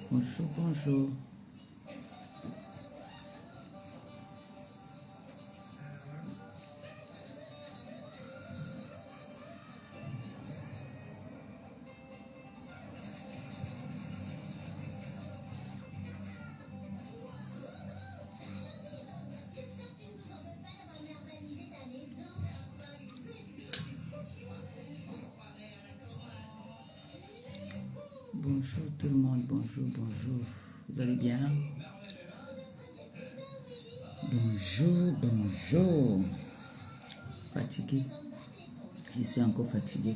Bonjour, bonjour. Bonjour tout le monde, bonjour, bonjour. Vous allez bien? Bonjour, bonjour. Fatigué. Je suis encore fatigué.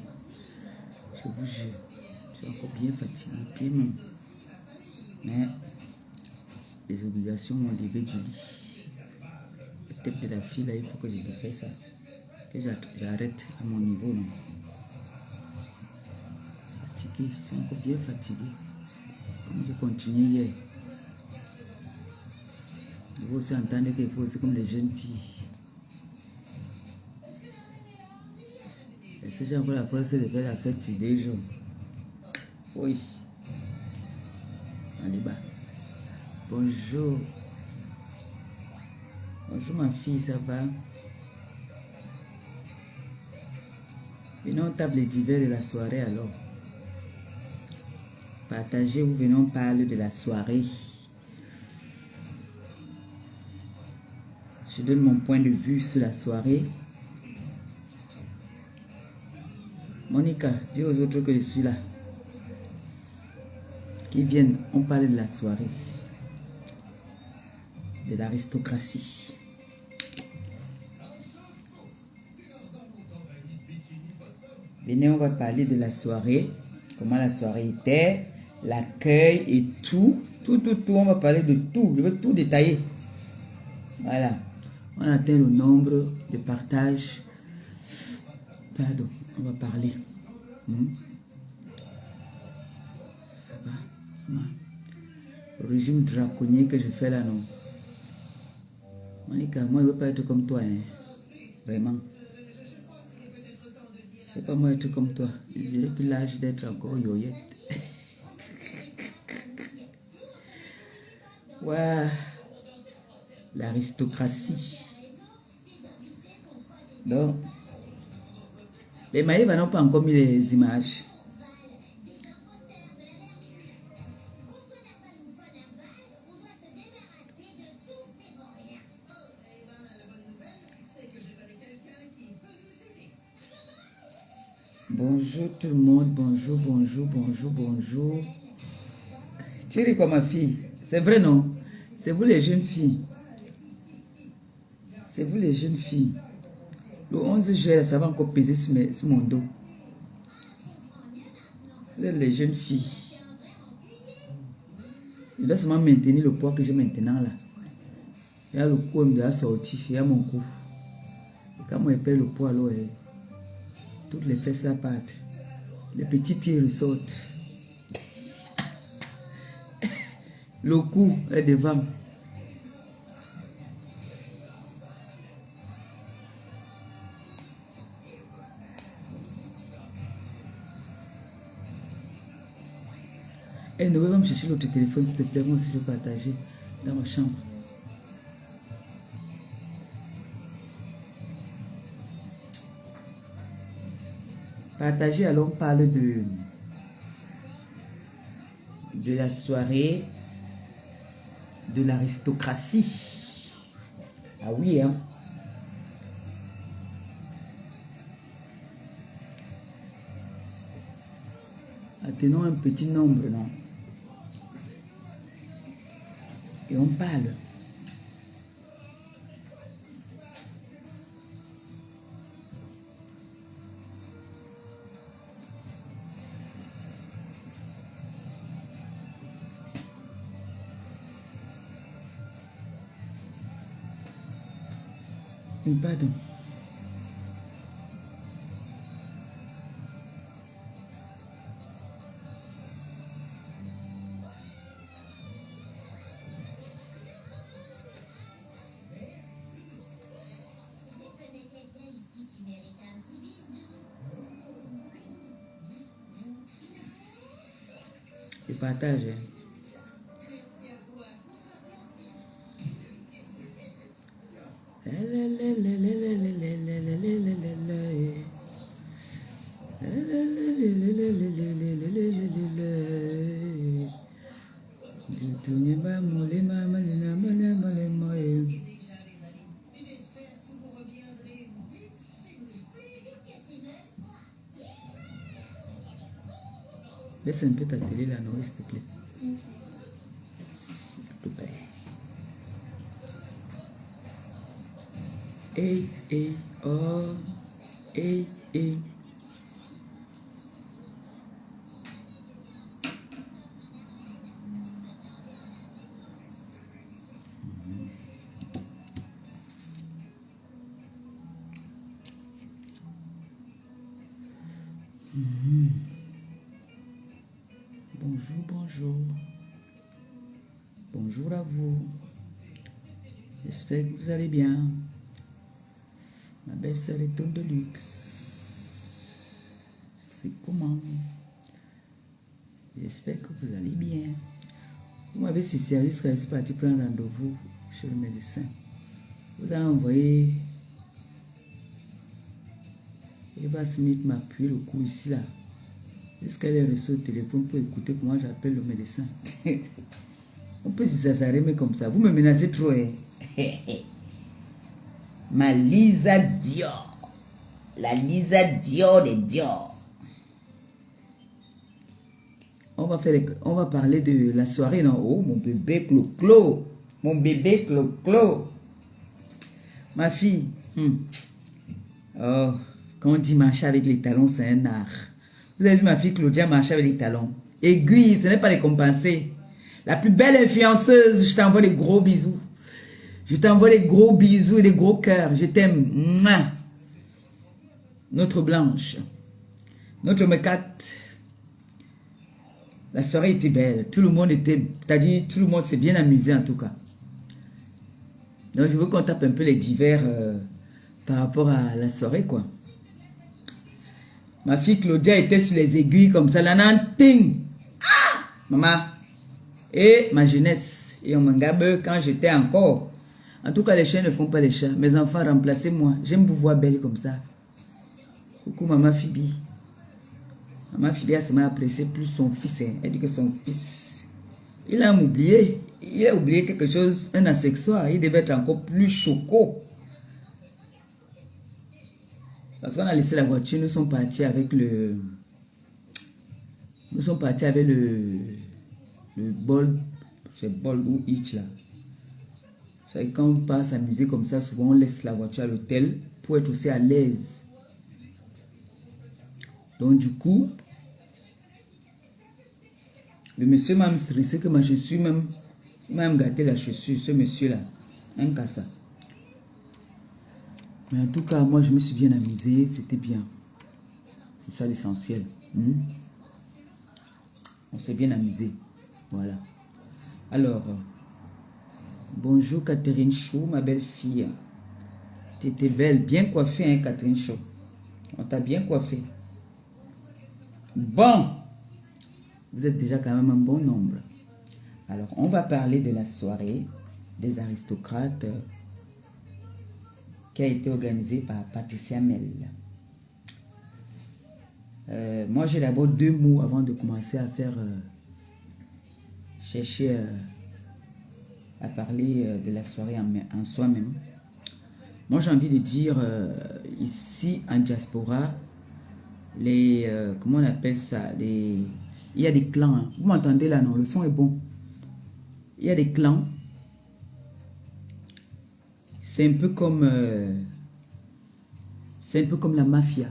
Je vous jure. Je suis encore bien fatigué, bien même. Mais les obligations m'ont levé du lit. La tête de la fille, là, il faut que je défasse ça. Que j'arrête à mon niveau, non. Fatigué, je suis encore bien fatigué. Comme je continuais hier. Il faut aussi entendre qu'il faut aussi comme les jeunes filles. Et si j'ai encore la force de faire la fête sur 2 jours. Oui. On est bas. Bonjour. Bonjour ma fille, ça va? Venons aux tables d'hiver de la soirée alors. Partagez ou venons parler de la soirée. Je donne mon point de vue sur la soirée. Monica, dis aux autres que je suis là. Qui viennent, on parle de la soirée. De l'aristocratie. Venez, on va parler de la soirée. Comment la soirée était. L'accueil et tout. Tout. On va parler de tout. Je veux tout détailler. Voilà. On atteint le nombre de partages. Pardon, on va parler. Ça va? Le régime draconien que je fais là, non. Monica, moi je ne veux pas être comme toi, hein. Vraiment. C'est pas moi être comme toi. J'ai plus l'âge d'être encore yoyette. Ouais. L'aristocratie. Donc, les Maïvas n'ont pas encore mis les images. Bonjour tout le monde, bonjour. Tu ris quoi ma fille? C'est vrai non? C'est vous les jeunes filles. C'est vous les jeunes filles. Le 11 juillet, ça va encore peser sur mon dos. Vous êtes les jeunes filles. Je dois seulement maintenir le poids que j'ai maintenant là. Il y a le cou de la sortie, il y a mon cou. Et quand moi je perds le poids, alors, toutes les fesses là partent. Les petits pieds ressortent. Le cou est devant. Et ne pouvez pas me chercher l'autre téléphone s'il te plaît, moi aussi je vais partager dans ma chambre. Partager, alors on parle de la soirée de l'aristocratie. Ah oui, hein. Tenons un petit nombre, non? Et on parle. Pardon. Je partage. Hein. Laisse un peu ta télé là, non, s'il te plaît. S'il te plaît. Hey, hey, oh, hey, hey. Bonjour, bonjour. Bonjour à vous. J'espère que vous allez bien. Ma belle-sœur est de luxe. C'est comment? J'espère que vous allez bien. Vous m'avez si sérieux que je suis parti prendre rendez-vous chez le médecin. Vous avez envoyé. Eva Smith m'a appuyé le coup ici là. Jusqu'à les reçu au téléphone pour écouter comment j'appelle le médecin. On peut si ça s'arrête comme ça. Vous me menacez trop. Hein? Ma Lisa Dior. La Lisa Dior de Dior. On va parler de la soirée. Non? Oh, mon bébé Clo-Clo. Mon bébé Clo-Clo. Ma fille. Oh, quand on dit marcher avec les talons, c'est un art. Vous avez vu ma fille Claudia marcher avec les talons. Aiguille, ce n'est pas les compenser. La plus belle influenceuse, je t'envoie des gros bisous. Je t'envoie des gros bisous et des gros cœurs. Je t'aime. Notre Blanche. Notre Mekat. La soirée était belle. Tout le monde était... C'est-à-dire, tout le monde s'est bien amusé en tout cas. Donc, je veux qu'on tape un peu les divers par rapport à la soirée, quoi. Ma fille Claudia était sur les aiguilles comme ça. Ting. Ah! Maman. Et ma jeunesse. Et on m'engabe quand j'étais encore. En tout cas, les chiens ne font pas les chats. Mes enfants, remplacez-moi. J'aime vous voir belle comme ça. Coucou, maman Phoebe. Maman Phoebe a seulement apprécié plus son fils. Hein. Elle dit que son fils, il a oublié. Il a oublié quelque chose, un asexuel. Il devait être encore plus choco. Parce qu'on a laissé la voiture, nous sommes partis avec le... Nous sommes partis avec le bol. C'est bol ou itch là. C'est quand on passe s'amuser comme ça, souvent on laisse la voiture à l'hôtel pour être aussi à l'aise. Donc du coup, le monsieur m'a stressé que ma chaussure même... Il m'a même gâté la chaussure, ce monsieur là. Un cassa. Mais en tout cas, moi, je me suis bien amusé. C'était bien. C'est ça l'essentiel. On s'est bien amusé. Voilà. Alors, bonjour Catherine Chou, ma belle fille. Tu étais belle, bien coiffée, hein, Catherine Chou. On t'a bien coiffée. Bon. Vous êtes déjà quand même un bon nombre. Alors, on va parler de la soirée des aristocrates qui a été organisé par Patricia Mel. Moi, j'ai d'abord deux mots avant de commencer à faire chercher à parler de la soirée en soi-même. Moi, j'ai envie de dire ici en diaspora, les comment on appelle ça, il y a des clans. Hein. Vous m'entendez là, non? Le son est bon. Il y a des clans. C'est un peu comme la mafia,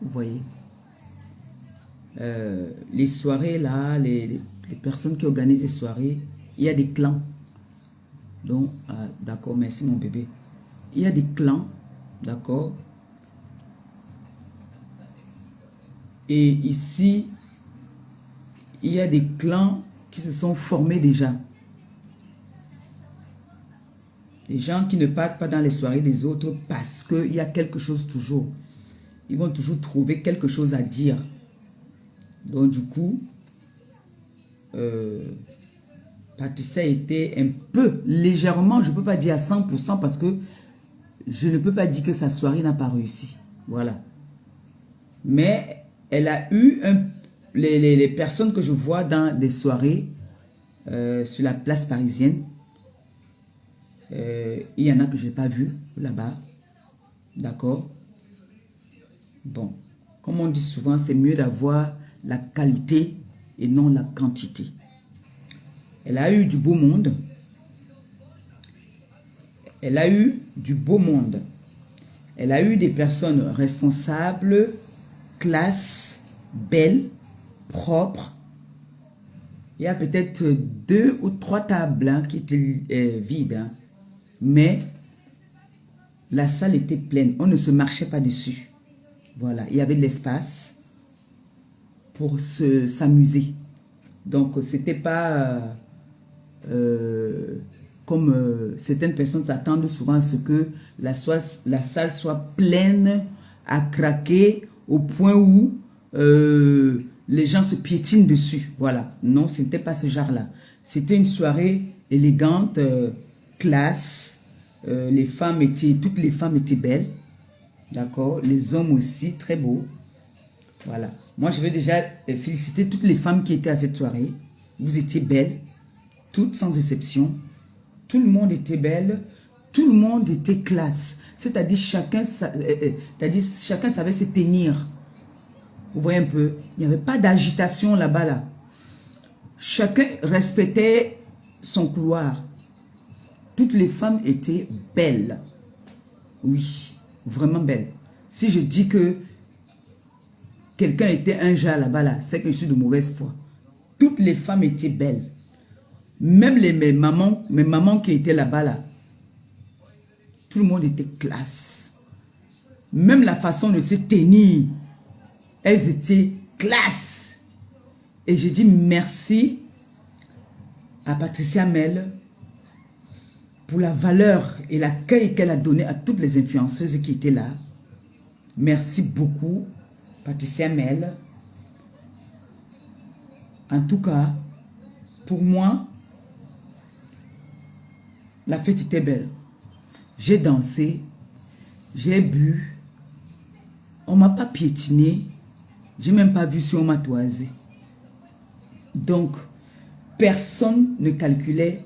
vous voyez. Les soirées là, les personnes qui organisent les soirées, il y a des clans. Donc, d'accord, merci mon bébé. Il y a des clans, d'accord. Et ici, il y a des clans qui se sont formés déjà. Les gens qui ne partent pas dans les soirées des autres parce qu'il y a quelque chose toujours. Ils vont toujours trouver quelque chose à dire. Donc du coup, Patricia était un peu, légèrement, je ne peux pas dire à 100% parce que je ne peux pas dire que sa soirée n'a pas réussi. Voilà. Mais elle a eu les personnes que je vois dans des soirées sur la place parisienne. Il y en a que je n'ai pas vu là-bas. D'accord? Bon. Comme on dit souvent, c'est mieux d'avoir la qualité et non la quantité. Elle a eu du beau monde. Elle a eu du beau monde. Elle a eu des personnes responsables, classe, belles, propres. Il y a peut-être 2 ou 3 tables hein, qui étaient vides. Hein. Mais la salle était pleine. On ne se marchait pas dessus. Voilà. Il y avait de l'espace pour s'amuser. Donc, c'était pas comme certaines personnes s'attendent souvent à ce que la salle soit pleine à craquer au point où les gens se piétinent dessus. Voilà. Non, ce n'était pas ce genre-là. C'était une soirée élégante, classe. Toutes les femmes étaient belles. D'accord. Les hommes aussi, très beaux. Voilà. Moi, je vais déjà féliciter toutes les femmes qui étaient à cette soirée. Vous étiez belles. Toutes sans exception. Tout le monde était belle. Tout le monde était classe. C'est-à-dire chacun savait se tenir. Vous voyez un peu. Il n'y avait pas d'agitation là-bas. Là. Chacun respectait son couloir. Toutes les femmes étaient belles. Oui, vraiment belles. Si je dis que quelqu'un était un genre là-bas, là, c'est que je suis de mauvaise foi. Toutes les femmes étaient belles. Même mes mamans qui étaient là-bas, là, tout le monde était classe. Même la façon de se tenir, elles étaient classe. Et je dis merci à Patricia Mel pour la valeur et l'accueil qu'elle a donné à toutes les influenceuses qui étaient là. Merci beaucoup, Patricia Mel. En tout cas, pour moi, la fête était belle. J'ai dansé, j'ai bu, on ne m'a pas piétiné, j'ai même pas vu si on m'a toisé. Donc, personne ne calculait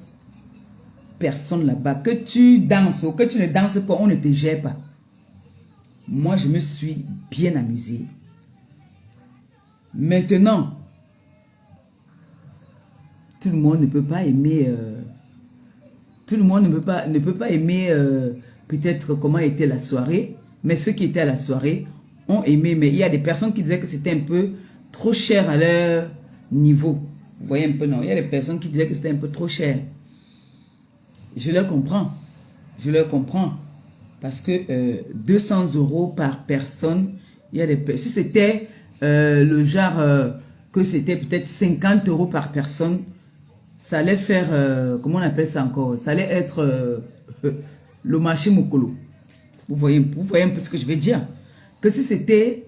personne là-bas. Que tu danses ou que tu ne danses pas, on ne te gère pas. Moi, je me suis bien amusée. Maintenant, tout le monde ne peut pas aimer... tout le monde ne peut pas aimer peut-être comment était la soirée. Mais ceux qui étaient à la soirée ont aimé. Mais il y a des personnes qui disaient que c'était un peu trop cher à leur niveau. Vous voyez un peu, non? Il y a des personnes qui disaient que c'était un peu trop cher. Je leur comprends. Je leur comprends. Parce que 200 € par personne, il y a des, si c'était le genre que c'était peut-être 50 € par personne, ça allait faire, comment on appelle ça encore? Ça allait être le marché Mokolo. Vous voyez un peu ce que je veux dire? Que si c'était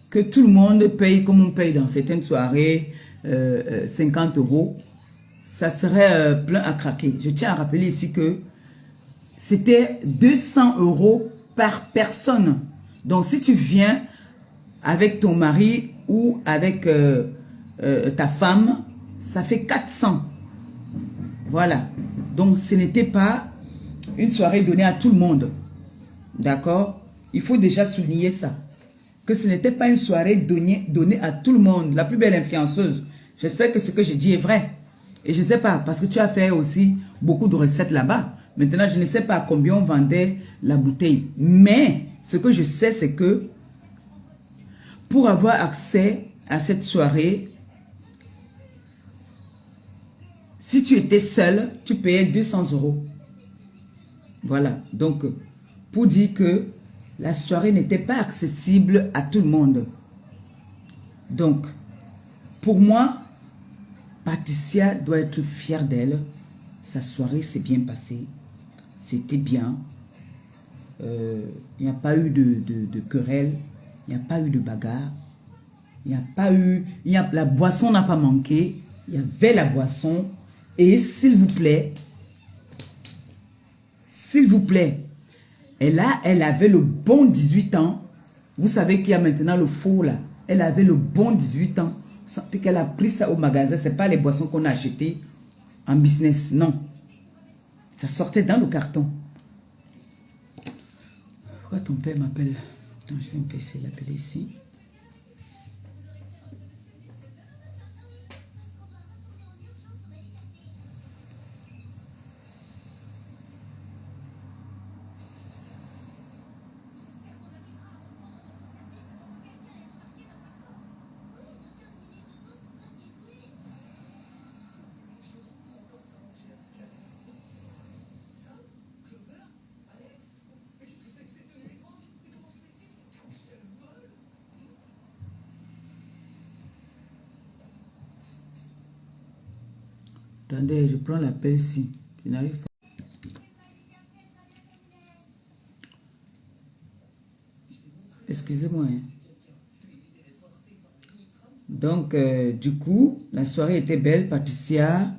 que tout le monde paye comme on paye dans certaines soirées, 50 €, ça serait plein à craquer. Je tiens à rappeler ici que c'était 200 € par personne. Donc, si tu viens avec ton mari ou avec ta femme, ça fait 400. Voilà. Donc, ce n'était pas une soirée donnée à tout le monde. D'accord? Il faut déjà souligner ça. Que ce n'était pas une soirée donnée à tout le monde. La plus belle influenceuse. J'espère que ce que je dis est vrai. Et je ne sais pas, parce que tu as fait aussi beaucoup de recettes là-bas. Maintenant, je ne sais pas combien on vendait la bouteille. Mais, ce que je sais, c'est que pour avoir accès à cette soirée, si tu étais seul, tu payais 200 €. Voilà. Donc, pour dire que la soirée n'était pas accessible à tout le monde. Donc, pour moi, Patricia doit être fière d'elle. Sa soirée s'est bien passée. C'était bien. Il n'y a pas eu de querelle. Il n'y a pas eu de bagarre. Il n'y a pas eu... la boisson n'a pas manqué. Il y avait la boisson. Et s'il vous plaît, elle avait le bon 18 ans. Vous savez qu'il y a maintenant le faux là. Elle avait le bon 18 ans. Sentez qu'elle a pris ça au magasin. Ce n'est pas les boissons qu'on a achetées en business. Non. Ça sortait dans le carton. Pourquoi ton père m'appelle? Attends, je vais me essayer de l'appeler ici. Attendez, je prends l'appel ici. Je n'arrive pas. Excusez-moi. Hein. Donc, du coup, la soirée était belle. Patricia,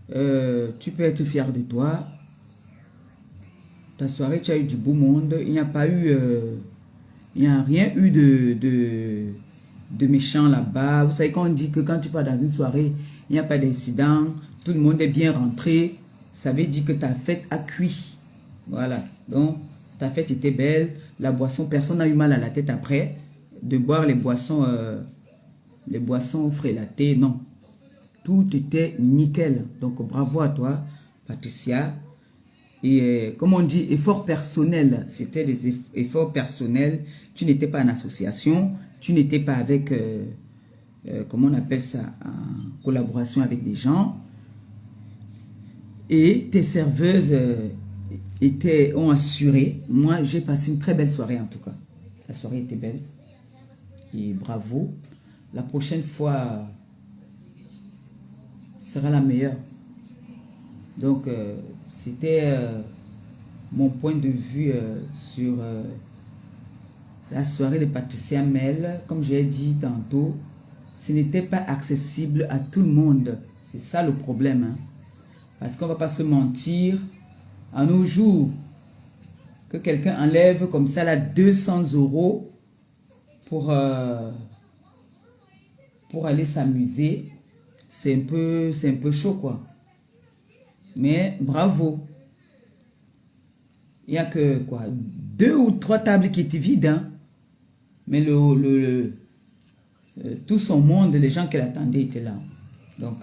tu peux être fière de toi. Ta soirée, tu as eu du beau monde. Il n'y a pas eu... il n'y a rien eu de méchant là-bas. Vous savez, quand on dit que quand tu pars dans une soirée, il n'y a pas d'incident, tout le monde est bien rentré, ça veut dire que ta fête a cuit. Voilà. Donc, ta fête était belle. La boisson, personne n'a eu mal à la tête après de boire les boissons frélatées. Non. Tout était nickel. Donc, bravo à toi, Patricia. Et comme on dit, effort personnel. C'était des efforts personnels. Tu n'étais pas en association. Tu n'étais pas avec, comment on appelle ça, en collaboration avec des gens. Et tes serveuses ont assuré. Moi, j'ai passé une très belle soirée en tout cas. La soirée était belle. Et bravo. La prochaine fois sera la meilleure. Donc, c'était mon point de vue sur la soirée de Patricia Mel. Comme j'ai dit tantôt, ce n'était pas accessible à tout le monde. C'est ça le problème. Hein? Parce qu'on ne va pas se mentir. À nos jours, que quelqu'un enlève comme ça là 200 € pour aller s'amuser, c'est un peu chaud quoi. Mais bravo. Il n'y a que quoi, 2 ou 3 tables qui étaient vides. Hein? Mais tout son monde, les gens qui l'attendaient étaient là. Donc,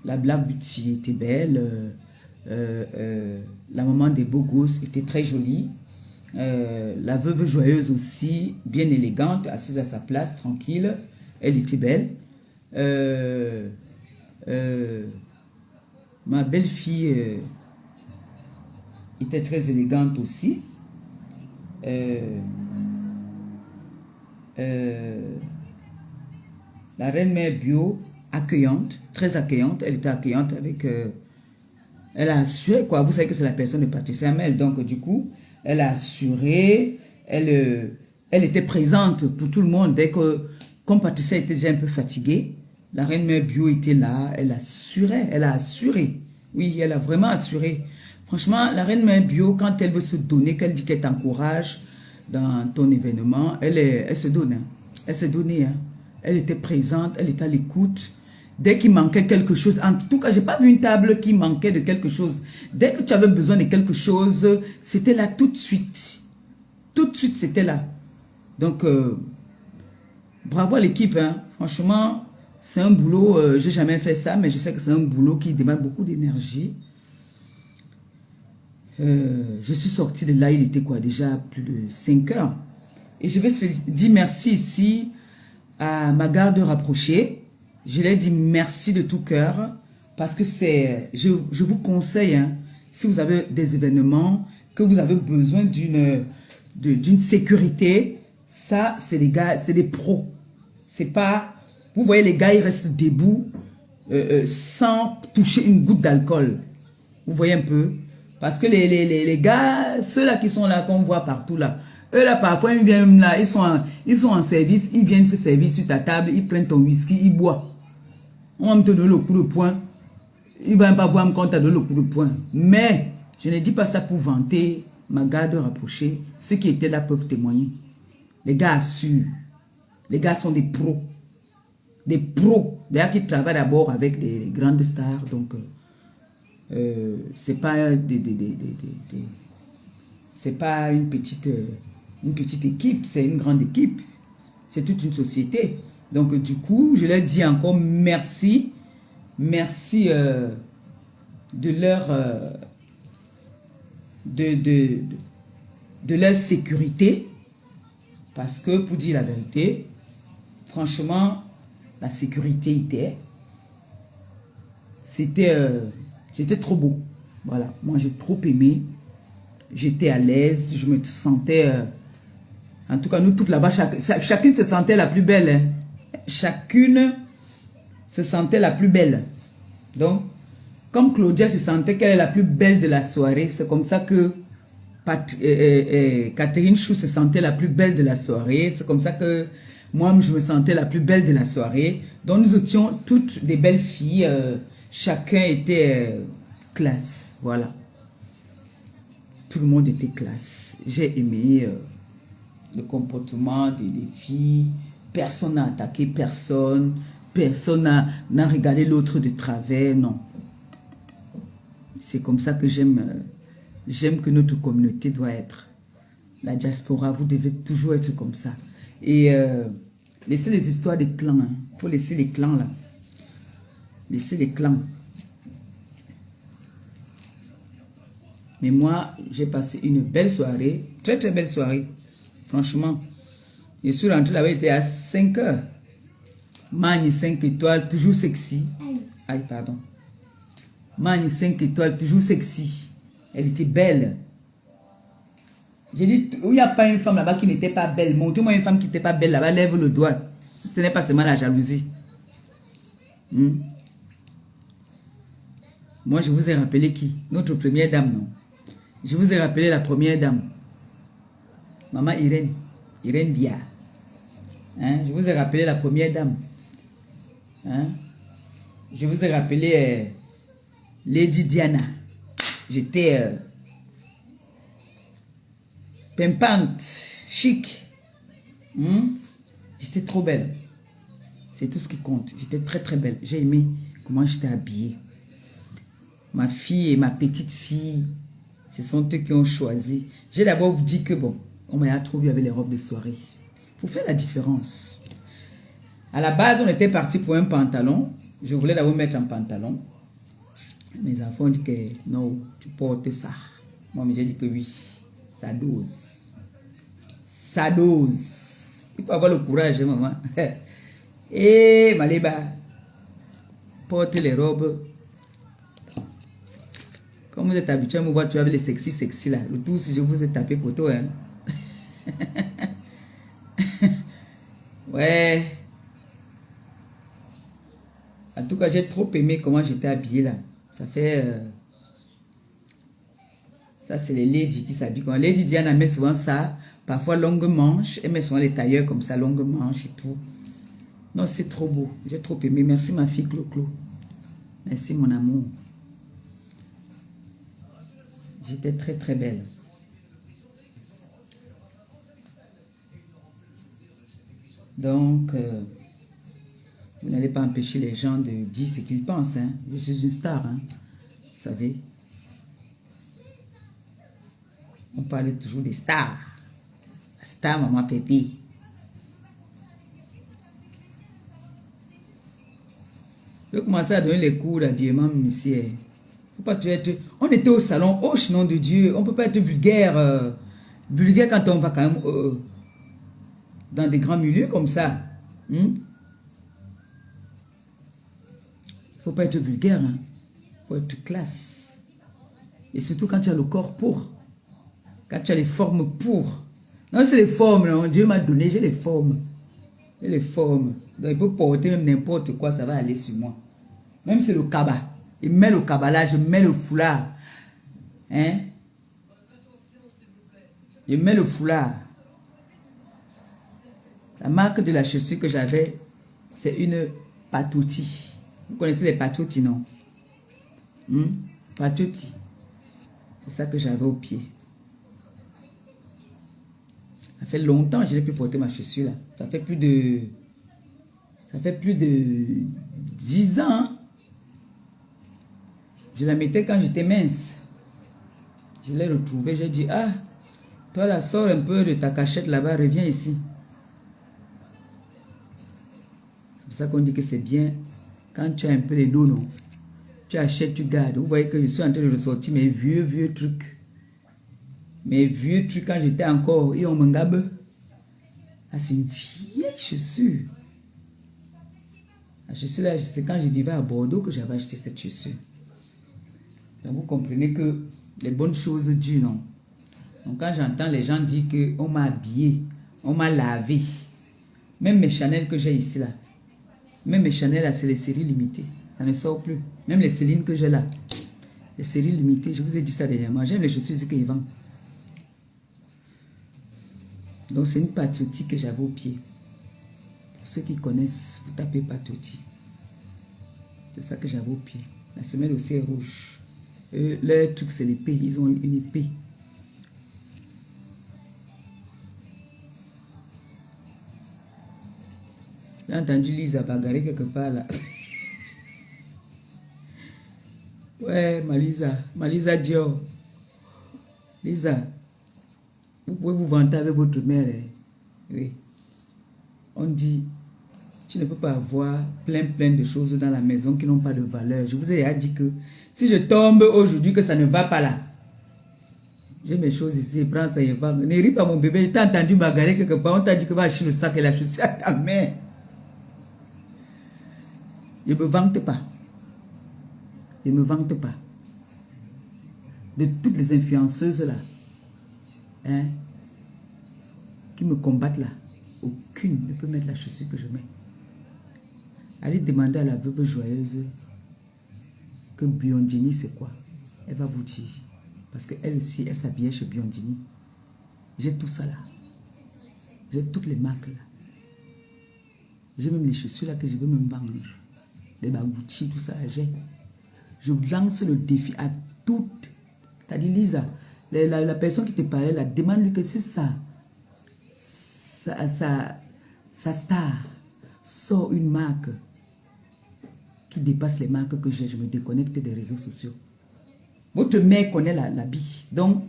la Black Beauty était belle. La maman des beaux gosses était très jolie. La veuve joyeuse aussi, bien élégante, assise à sa place, tranquille. Elle était belle. Ma belle-fille était très élégante aussi. La reine-mère bio, accueillante, très accueillante. Elle était accueillante avec... elle a assuré, quoi. Vous savez que c'est la personne de Patricia Mel. Donc, du coup, elle a assuré. Elle était présente pour tout le monde. Dès que, comme Patricia était déjà un peu fatiguée, la reine-mère bio était là. Elle assurait. Elle a assuré. Oui, elle a vraiment assuré. Franchement, la reine-mère bio, quand elle veut se donner, qu'elle dit qu'elle t'encourage dans ton événement, elle se donne. Hein. Elle s'est donnée. Hein. Elle était présente. Elle était à l'écoute. Dès qu'il manquait quelque chose, en tout cas, j'ai pas vu une table qui manquait de quelque chose. Dès que tu avais besoin de quelque chose, c'était là tout de suite. Tout de suite, c'était là. Donc, bravo à l'équipe. Hein. Franchement, c'est un boulot, j'ai jamais fait ça, mais je sais que c'est un boulot qui demande beaucoup d'énergie. Je suis sortie de là, il était quoi, déjà plus de 5 heures. Et je vais dire merci ici à ma garde rapprochée. Je leur dis merci de tout cœur parce que c'est, je vous conseille, hein, si vous avez des événements, que vous avez besoin d'une sécurité, ça c'est des gars, c'est des pros. C'est pas, vous voyez les gars, ils restent debout sans toucher une goutte d'alcool. Vous voyez un peu? Parce que les gars, ceux-là qui sont là, qu'on voit partout là, eux là parfois ils viennent là, ils sont en service, ils viennent se servir sur ta table, ils prennent ton whisky, ils boivent. On va me donner le coup de poing. Il ne va même pas voir quand tu as donné le coup de poing. Mais, je ne dis pas ça pour vanter ma garde rapprochée. Ceux qui étaient là peuvent témoigner. Les gars assurent. Les gars sont des pros. Des pros. Des gars qui travaillent d'abord avec des grandes stars. Donc, c'est pas c'est pas une petite équipe. C'est une grande équipe. C'est toute une société. Donc, du coup, je leur dis encore merci. Merci de leur de leur sécurité. Parce que, pour dire la vérité, franchement, la sécurité c'était trop beau. Voilà, moi j'ai trop aimé. J'étais à l'aise, je me sentais... en tout cas, nous toutes là-bas, chacune se sentait la plus belle. Hein. Chacune se sentait la plus belle. Donc, comme Claudia se sentait qu'elle est la plus belle de la soirée, c'est comme ça que Catherine Chou se sentait la plus belle de la soirée. C'est comme ça que moi, je me sentais la plus belle de la soirée. Donc, nous étions toutes des belles filles. Chacun était classe. Voilà. Tout le monde était classe. J'ai aimé le comportement des filles. Personne n'a attaqué personne. Personne n'a regardé l'autre de travers. Non. C'est comme ça que j'aime que notre communauté doit être. La diaspora, vous devez toujours être comme ça. Et laissez les histoires des clans. Il faut laisser les clans là. Laissez les clans. Mais moi, j'ai passé une belle soirée. Très très belle soirée. Franchement. Je suis rentré là-bas, il était à 5 heures. Magne 5 étoiles, toujours sexy. Aïe, pardon. Magne 5 étoiles, toujours sexy. Elle était belle. J'ai dit, il n'y a pas une femme là-bas qui n'était pas belle. Montrez-moi une femme qui n'était pas belle là-bas, lève le doigt. Ce n'est pas seulement la jalousie. Moi, je vous ai rappelé qui? Notre première dame, non? Je vous ai rappelé la première dame. Maman Irène. Irène Bia. Hein? Je vous ai rappelé la première dame. Hein? Je vous ai rappelé Lady Diana. J'étais pimpante, chic. J'étais trop belle. C'est tout ce qui compte. J'étais très très belle. J'ai aimé comment j'étais habillée. Ma fille et ma petite fille, ce sont eux qui ont choisi. J'ai d'abord vous dit que bon, on m'a trop vu avec les robes de soirée. Il faut faire la différence. À la base, on était parti pour un pantalon. Je voulais d'abord mettre un pantalon. Mes enfants ont dit que non, tu portes ça. Moi, j'ai dit que oui, ça dose. Ça dose. Il faut avoir le courage, hein, maman. Et Maléba, porte les robes. Comme vous êtes habitué à me voir, tu as les sexy là. Le tout, si je vous ai tapé pour toi. Hein. Ouais. En tout cas, j'ai trop aimé comment j'étais habillée là. Ça fait... ça, c'est les ladies qui s'habillent. Quand Lady Diana met souvent ça, parfois longue manche. Elle met souvent les tailleurs comme ça, longue manche et tout. Non, c'est trop beau. J'ai trop aimé. Merci ma fille Clo-Clo. Merci mon amour. J'étais très très belle. Donc, vous n'allez pas empêcher les gens de dire ce qu'ils pensent. Hein. Je suis une star, hein. Vous savez. On parle toujours des stars. La star, maman Pépé. Je vais commencer à donner les cours d'habillement, monsieur. Faut pas être... On était au salon, oh, nom de Dieu. On ne peut pas être vulgaire. Vulgaire quand on va quand même dans des grands milieux comme ça. Faut pas être vulgaire. Hein. Faut être classe. Et surtout quand tu as le corps pour. Quand tu as les formes pour. Non, c'est les formes. Non. Dieu m'a donné, j'ai les formes. J'ai les formes. Donc il peut porter même n'importe quoi, ça va aller sur moi. Même si c'est le kaba. Il met le kaba là, je mets le foulard. Hein? Je mets le foulard. La marque de la chaussure que j'avais, c'est une patouti. Vous connaissez les patoutis, non? Patoutis. C'est ça que j'avais au pied. Ça fait longtemps que je n'ai plus porté ma chaussure là. Ça fait plus de 10 ans. Je la mettais quand j'étais mince. Je l'ai retrouvée. J'ai dit, ah, toi là, sors un peu de ta cachette là-bas, reviens ici. C'est pour ça qu'on dit que c'est bien. Quand tu as un peu les dos, non? Tu achètes, tu gardes. Vous voyez que je suis en train de ressortir mes vieux trucs. Mes vieux trucs quand j'étais encore. Et on m'engabe. Ah, c'est une vieille chaussure. La chaussure là, c'est quand je vivais à Bordeaux que j'avais acheté cette chaussure. Donc vous comprenez que les bonnes choses durent, non? Donc quand j'entends les gens dire qu'on m'a habillé, on m'a lavé. Même mes Chanel que j'ai ici là. Même mes Chanel là, c'est les séries limitées. Ça ne sort plus. Même les Céline que j'ai là. Les séries limitées, je vous ai dit ça dernièrement. J'aime les chaussures ici qu'ils vendent. Donc c'est une patouti que j'avais au pied. Pour ceux qui connaissent, vous tapez patouti. C'est ça que j'avais au pied. La semelle aussi est rouge. Leur truc c'est l'épée. Ils ont une épée. J'ai entendu Lisa bagarrer quelque part là. Ouais, Malisa Dior. Lisa, vous pouvez vous vanter avec votre mère. Hein? Oui. On dit, tu ne peux pas avoir plein de choses dans la maison qui n'ont pas de valeur. Je vous ai déjà dit que si je tombe aujourd'hui que ça ne va pas là, j'ai mes choses ici, prends ça et va. Ne ris pas mon bébé, je t'ai entendu bagarrer quelque part. On t'a dit que va acheter le sac et la chaussure à ta mère. Je ne me vante pas. Je ne me vante pas. De toutes les influenceuses là, hein, qui me combattent là, aucune ne peut mettre la chaussure que je mets. Allez demander à la veuve joyeuse que Biondini c'est quoi. Elle va vous dire. Parce qu'elle aussi, elle s'habillait chez Biondini. J'ai tout ça là. J'ai toutes les marques là. J'ai même les chaussures là que je veux me vendre. Les bagoutis, tout ça, j'ai. Je lance le défi à toutes. T'as dit Lisa, la personne qui te parlait là, demande-lui que si sa star sort une marque qui dépasse les marques que j'ai, je me déconnecte des réseaux sociaux. Votre mère connaît l'habit. Donc,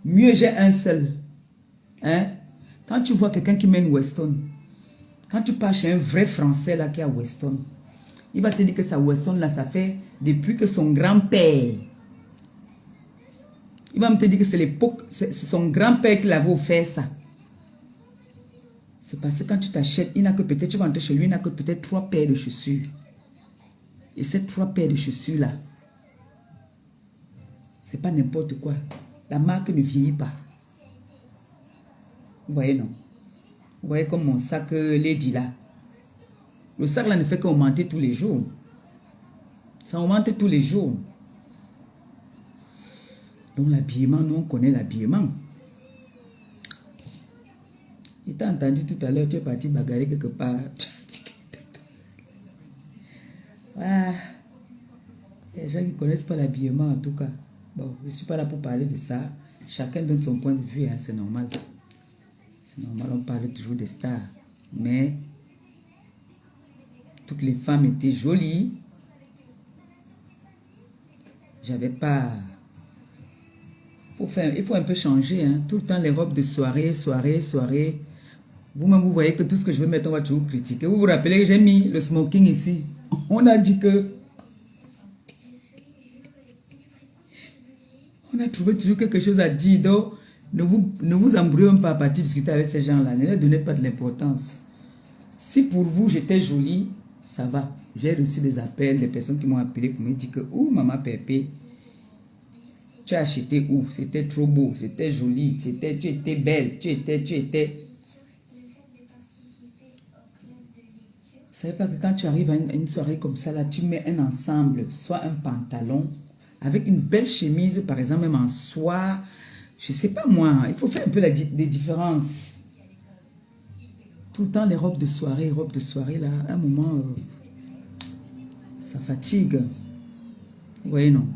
mieux j'ai un seul. Hein? Quand tu vois quelqu'un qui mène Weston, quand tu pars chez un vrai Français là qui a Weston, il va te dire que sa Weston là, ça fait depuis que son grand-père. Il va me te dire que c'est l'époque, c'est son grand-père qui l'avait offert ça. C'est parce que quand tu t'achètes, il n'a que peut-être, tu vas entrer chez lui, il n'a que peut-être 3 paires de chaussures. Et ces 3 paires de chaussures là, c'est pas n'importe quoi. La marque ne vieillit pas. Vous voyez, non? Vous voyez comme mon sac Lady là. Le sac là ne fait qu'augmenter tous les jours. Ça augmente tous les jours. Donc l'habillement, nous on connaît l'habillement. Et t'as entendu tout à l'heure, tu es parti bagarrer quelque part. Ah, les gens qui ne connaissent pas l'habillement en tout cas. Bon, je ne suis pas là pour parler de ça. Chacun donne son point de vue, hein, c'est normal. C'est normal, on parle toujours des stars. Mais toutes les femmes étaient jolies. J'avais pas... Il faut un peu changer. Hein. Tout le temps, les robes de soirée. Vous-même, vous voyez que tout ce que je veux mettre, on va toujours critiquer. Vous vous rappelez que j'ai mis le smoking ici. On a dit que... On a trouvé toujours quelque chose à dire. Donc, ne vous embrouillez pas à partir de discuter avec ces gens-là. Ne leur donnez pas de l'importance. Si pour vous, j'étais jolie, ça va. J'ai reçu des appels, des personnes qui m'ont appelé pour me dire que, oh, maman Pépé, tu as acheté où? C'était trop beau, c'était joli, tu étais belle, tu étais... Vous savez pas que quand tu arrives à une soirée comme ça, là, tu mets un ensemble, soit un pantalon, avec une belle chemise, par exemple, même en soie, je sais pas moi, il faut faire un peu des différences. Tout le temps, les robes de soirée, là, à un moment, Ça fatigue. Vous voyez, non?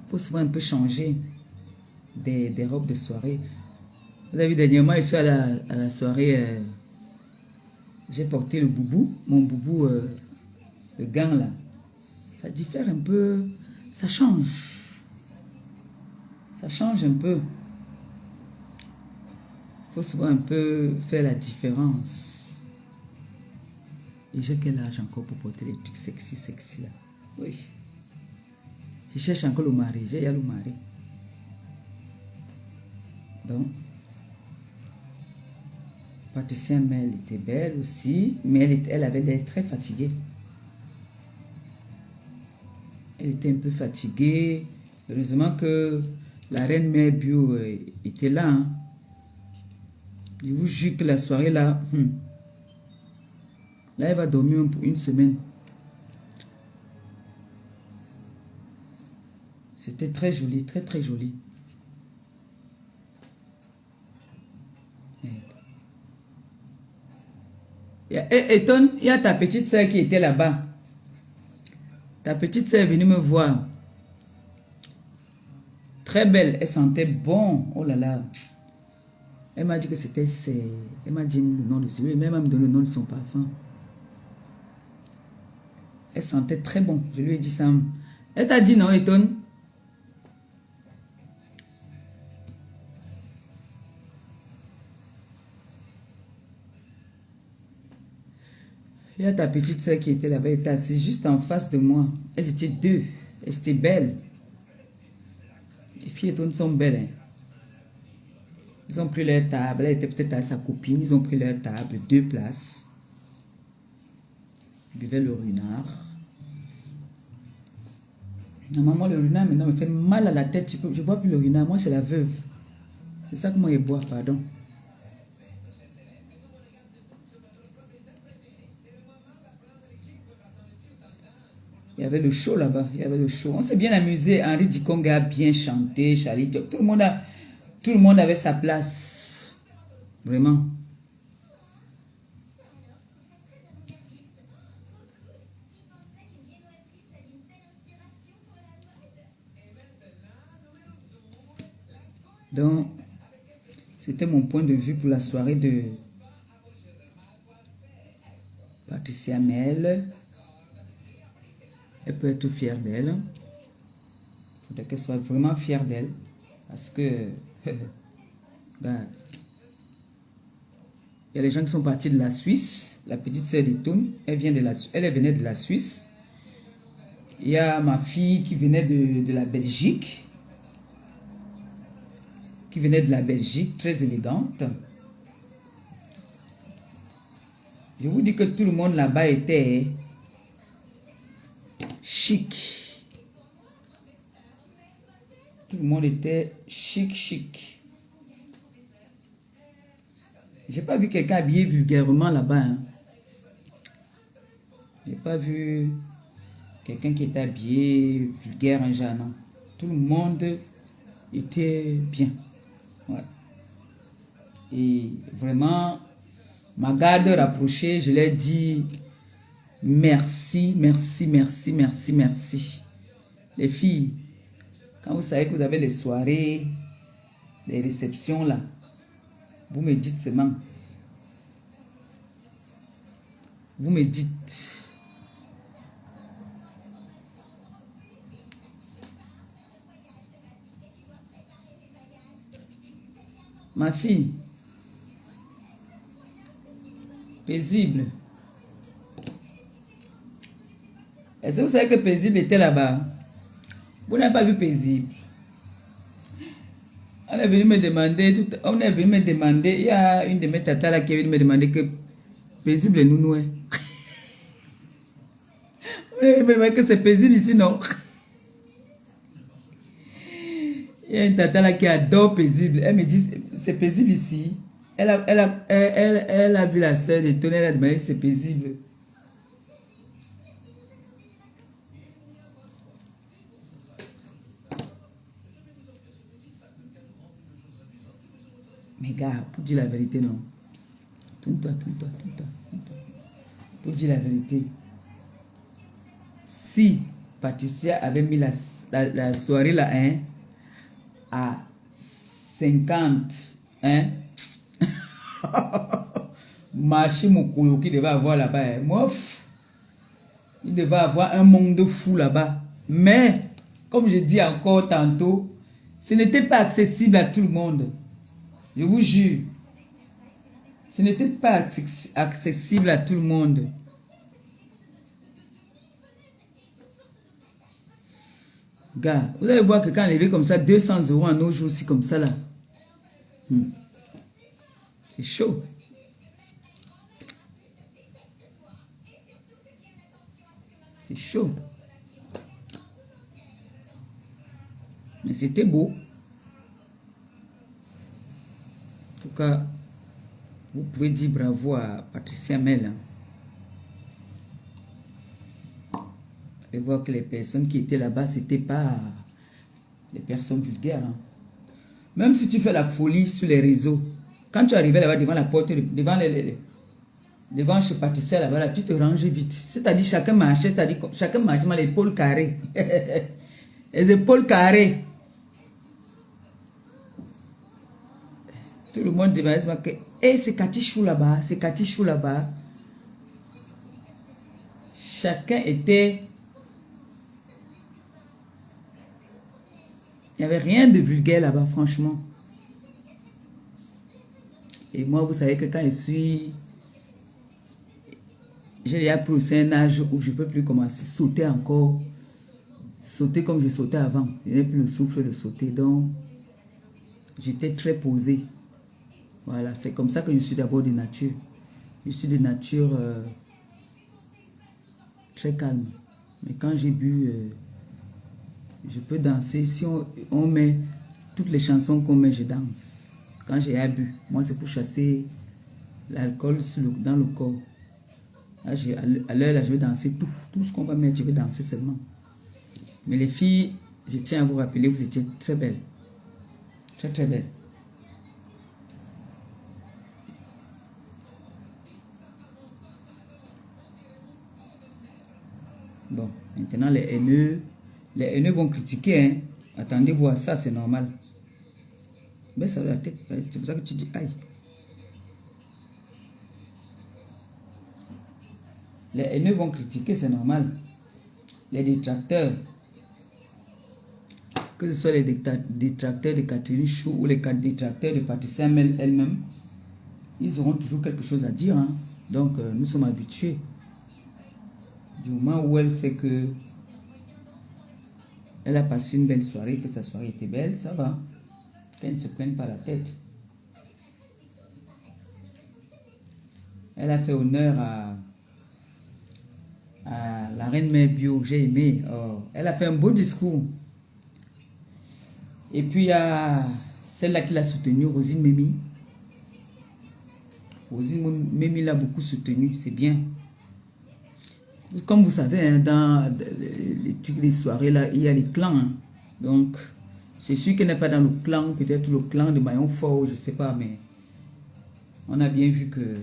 Il faut souvent un peu changer des robes de soirée. Vous avez vu, dernièrement, je suis à la soirée, j'ai porté le boubou, mon boubou, le gant là. Ça diffère un peu, ça change. Ça change un peu. Il faut souvent un peu faire la différence. Et j'ai quel âge encore pour porter les trucs sexy là? Oui. Je cherche encore le mari, il y a le mari. Donc, Patricia Mel était belle aussi, mais elle avait l'air très fatiguée. Elle était un peu fatiguée. Heureusement que la reine mère bio était là. Hein. Je vous jure que la soirée là, là elle va dormir pour une semaine. C'était très joli, très très joli. Eton, il y a ta petite soeur qui était là-bas. Ta petite soeur est venue me voir. Très belle, elle sentait bon. Oh là là. Elle m'a dit que c'était... Elle m'a dit le nom de celui, mais elle m'a donné le nom de son parfum. Elle sentait très bon. Je lui ai dit ça. Elle t'a dit non, Eton? Il y a ta petite soeur qui était là-bas, elle était assise juste en face de moi. Elles étaient deux. Elles étaient belles. Les filles Eton sont belles. Hein. Ils ont pris leur table. Elle était peut-être avec sa copine. Ils ont pris leur table, 2 places. Ils buvaient le renard. Normalement, le renard maintenant me fait mal à la tête. Je ne bois plus le renard. Moi, c'est la veuve. C'est ça que moi, je bois, pardon. Il y avait le show là-bas. Il y avait le show. On s'est bien amusé. Henri Dikonga a bien chanté. Charlie Diop. Tout le monde avait sa place. Vraiment. Donc, c'était mon point de vue pour la soirée de Patricia Mel. Elle peut être fière d'elle. Il faudrait qu'elle soit vraiment fière d'elle. Parce que... regarde. Il y a les gens qui sont partis de la Suisse. La petite sœur d'Etoun, elle venait de la Suisse. Il y a ma fille qui venait de la Belgique. Qui venait de la Belgique, très élégante. Je vous dis que tout le monde là-bas était chic. Tout le monde était chic. J'ai pas vu quelqu'un habillé vulgairement là-bas. Hein. J'ai pas vu quelqu'un qui était habillé vulgaire en genre, non. Tout le monde était bien. Ouais. Et vraiment, ma garde rapprochée, je leur dis merci. Les filles, quand vous savez que vous avez les soirées, les réceptions là, vous me dites seulement. Vous me dites. Ma fille. Paisible. Est-ce que vous savez que Paisible était là-bas? Vous n'avez pas vu Paisible? On est venu me demander, il y a une de mes tatas là qui est venue me demander que Paisible est nounoué. On est venu me demander que c'est Paisible ici, non? Il y a une tata là qui adore Paisible. Elle me dit, c'est Paisible ici. Elle a vu la sœur de Tony, elle a demandé si c'est Paisible. Mais gars, pour dire la vérité, non. Tourne-toi. Pour dire la vérité. si Patricia avait mis la soirée là, hein, à 50, hein, marché Mokolo qui devait avoir là-bas, hein, moi, il devait avoir un monde fou là-bas. Mais, comme je dis encore tantôt, ce n'était pas accessible à tout le monde. Je vous jure. Ce n'était pas accessible à tout le monde. Gars, vous allez voir que quand on levait comme ça, 200 € en nos jours aussi comme ça là. C'est chaud. C'est chaud. Mais c'était beau. En tout cas, vous pouvez dire bravo à Patricia Mel. Et voir que les personnes qui étaient là-bas, c'était pas des personnes vulgaires. Hein. Même si tu fais la folie sur les réseaux, quand tu arrivais là-bas devant la porte, devant chez Patricia là-bas, là, tu te ranges vite. C'est-à-dire chacun marchait, chacun marchait les épaules carrées. Les épaules carrées. Tout le monde demandait que hey, c'est Cathy Chou là-bas, c'est Cathy Chou là-bas. Chacun était... Il n'y avait rien de vulgaire là-bas, franchement. Et moi, vous savez que quand je suis... J'ai déjà poussé un âge où je ne peux plus commencer à sauter encore. Sauter comme je sautais avant. Je n'ai plus le souffle de sauter. Donc, j'étais très posé. Voilà, c'est comme ça que je suis d'abord de nature. Je suis de nature très calme. Mais quand j'ai bu, je peux danser. Si on met toutes les chansons qu'on met, je danse. Quand j'ai bu, moi c'est pour chasser l'alcool dans le corps. Là, à l'heure là, je vais danser tout ce qu'on va mettre, je vais danser seulement. Mais les filles, je tiens à vous rappeler, vous étiez très belles. Très très belles. Bon, maintenant les haineux vont critiquer. Hein. Attendez voir ça, c'est normal. Mais ça va la tête, c'est pour ça que tu dis aïe. Les haineux vont critiquer, c'est normal. Les détracteurs, que ce soit les détracteurs de Catherine Chou ou les détracteurs de Patricia Mel elle-même, ils auront toujours quelque chose à dire. Hein. Donc, nous sommes habitués. Du moment où elle sait que elle a passé une belle soirée, que sa soirée était belle, ça va. Qu'elle ne se prenne pas la tête. Elle a fait honneur à la reine mère bio, j'ai aimé. Oh, elle a fait un beau discours. Et puis il y a celle-là qui l'a soutenue, Rosine Mémi. Rosine Mémi l'a beaucoup soutenue, c'est bien. Comme vous savez, hein, dans les soirées là, il y a les clans. Hein. Donc, c'est sûr qu'elle n'est pas dans le clan, peut-être le clan de Maillon Fort, je ne sais pas, mais on a bien vu que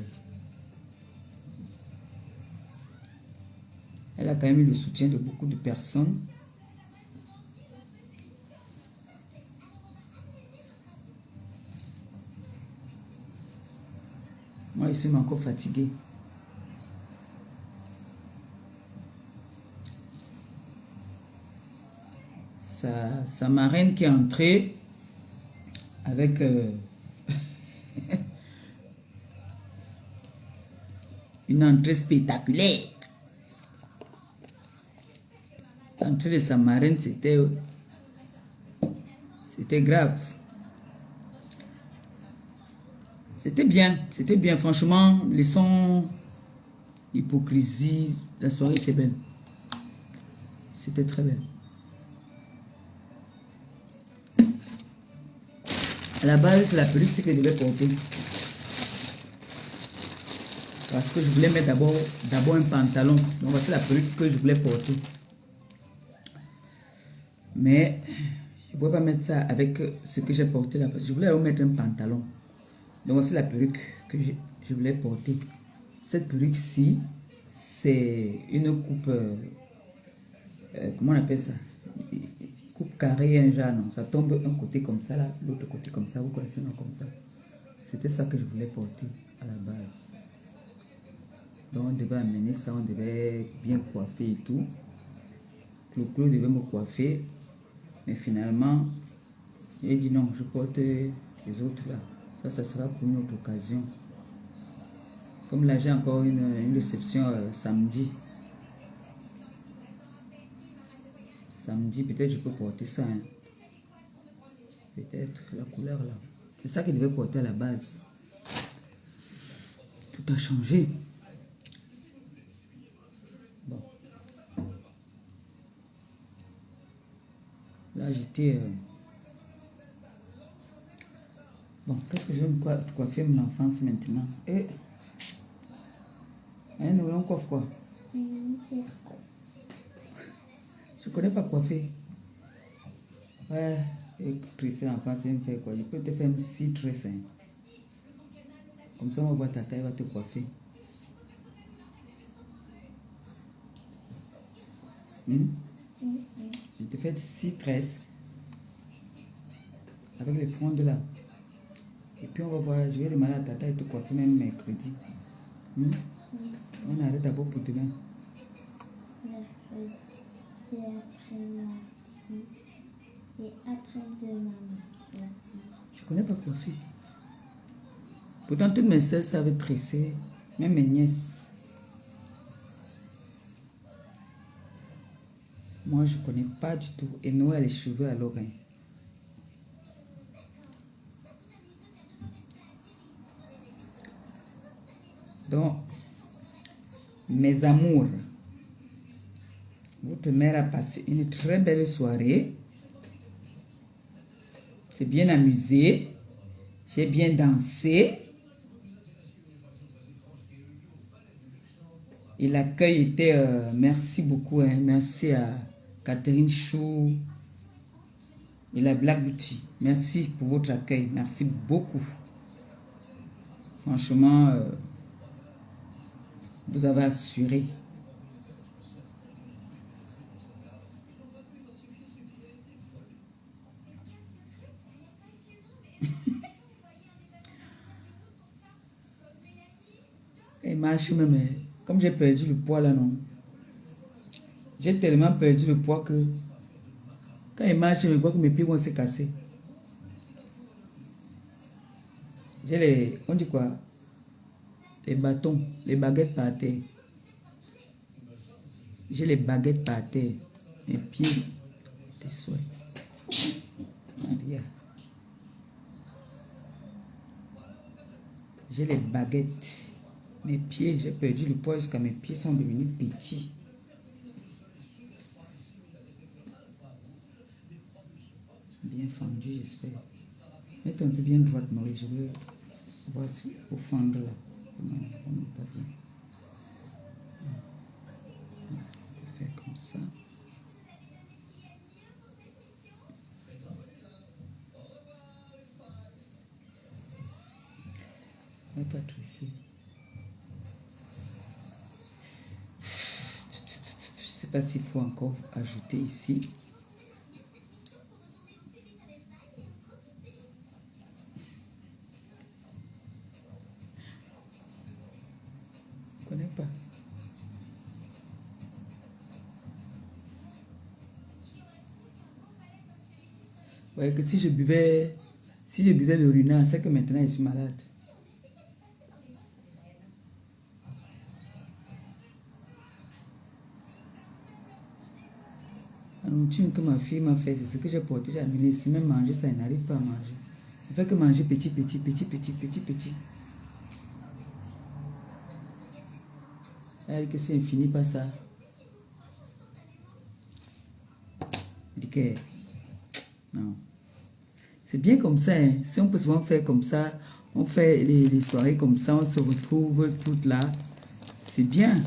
elle a quand même eu le soutien de beaucoup de personnes. Moi, je suis encore fatigué. Sa marraine qui est entrée avec une entrée spectaculaire. L'entrée de sa marraine, c'était grave. C'était bien, franchement, les sons, hypocrisie, la soirée était belle. C'était très belle. À la base, c'est la peluche que je devais porter. Parce que je voulais mettre d'abord un pantalon. Donc voici la peluche que je voulais porter. Mais je ne pouvais pas mettre ça avec ce que j'ai porté là. Parce que je voulais mettre un pantalon. Donc voici la perruque que je voulais porter. Cette perruque-ci, c'est une coupe comment on appelle ça? Coupe carrée, un genre, non. Ça tombe un côté comme ça, là, l'autre côté comme ça. Vous connaissez, non, comme ça. C'était ça que je voulais porter à la base. Donc, on devait amener ça, on devait bien coiffer et tout. Clo-Clo devait me coiffer. Mais finalement, j'ai dit non, je porte les autres là. Ça sera pour une autre occasion. Comme là, j'ai encore une réception samedi. Samedi, peut-être je peux porter ça. Hein. Peut-être la couleur là. C'est ça qu'il devait porter à la base. Tout a changé. Bon. Là, j'étais... Bon, qu'est-ce que je vais me coiffer mon enfance maintenant? Et... Hein, nous, on coiffe quoi? Je connais pas coiffer. Ouais, et tresser l'enfance, c'est me faire quoi? Je peux te faire 6 tresses. Hein. Comme ça, on va voir ta taille, va te coiffer. Je te fais 6 tresses. Avec les frondes là. Et puis on va voir, je vais demander à Tata et te coiffer même mercredi. On arrête d'abord pour demain. Et après-demain. Je connais pas coiffer. Pourtant, toutes mes soeurs savent tresser, même mes nièces. Moi, je connais pas du tout. Et Noël a les cheveux à l'oreille. Donc, mes amours, votre mère a passé une très belle soirée. C'est bien amusé. J'ai bien dansé. Et l'accueil était... merci beaucoup. Hein, merci à Catherine Chou et la Black Beauty. Merci pour votre accueil. Merci beaucoup. Franchement, vous avez assuré. Et marche même, comme j'ai perdu le poids là, non. J'ai tellement perdu le poids que quand il marche, je vois que mes pieds vont se casser. J'ai les, on dit quoi? Les bâtons, les baguettes par terre. J'ai les baguettes par terre. Mes pieds, tes souhaits. Maria. J'ai les baguettes. Mes pieds, j'ai perdu le poids jusqu'à mes pieds sont devenus petits. Bien fendu, j'espère. Mets un peu bien droite, Marie. Je veux voir si au fendre là. Non, on n'est pas bien. On peut faire comme ça. On va pas tresser. Je ne sais pas s'il faut encore ajouter ici. Je ne connais pas. Ouais, que si je buvais le runard, c'est que maintenant je suis malade. La nourriture que ma fille m'a fait, c'est ce que j'ai porté, j'ai amené ici, même manger, ça n'arrive pas à manger. Il fait que manger petit. Elle dit que c'est infini, pas ça. Elle dit que non. C'est bien comme ça, hein. Si on peut souvent faire comme ça, on fait les soirées comme ça, on se retrouve toutes là. C'est bien.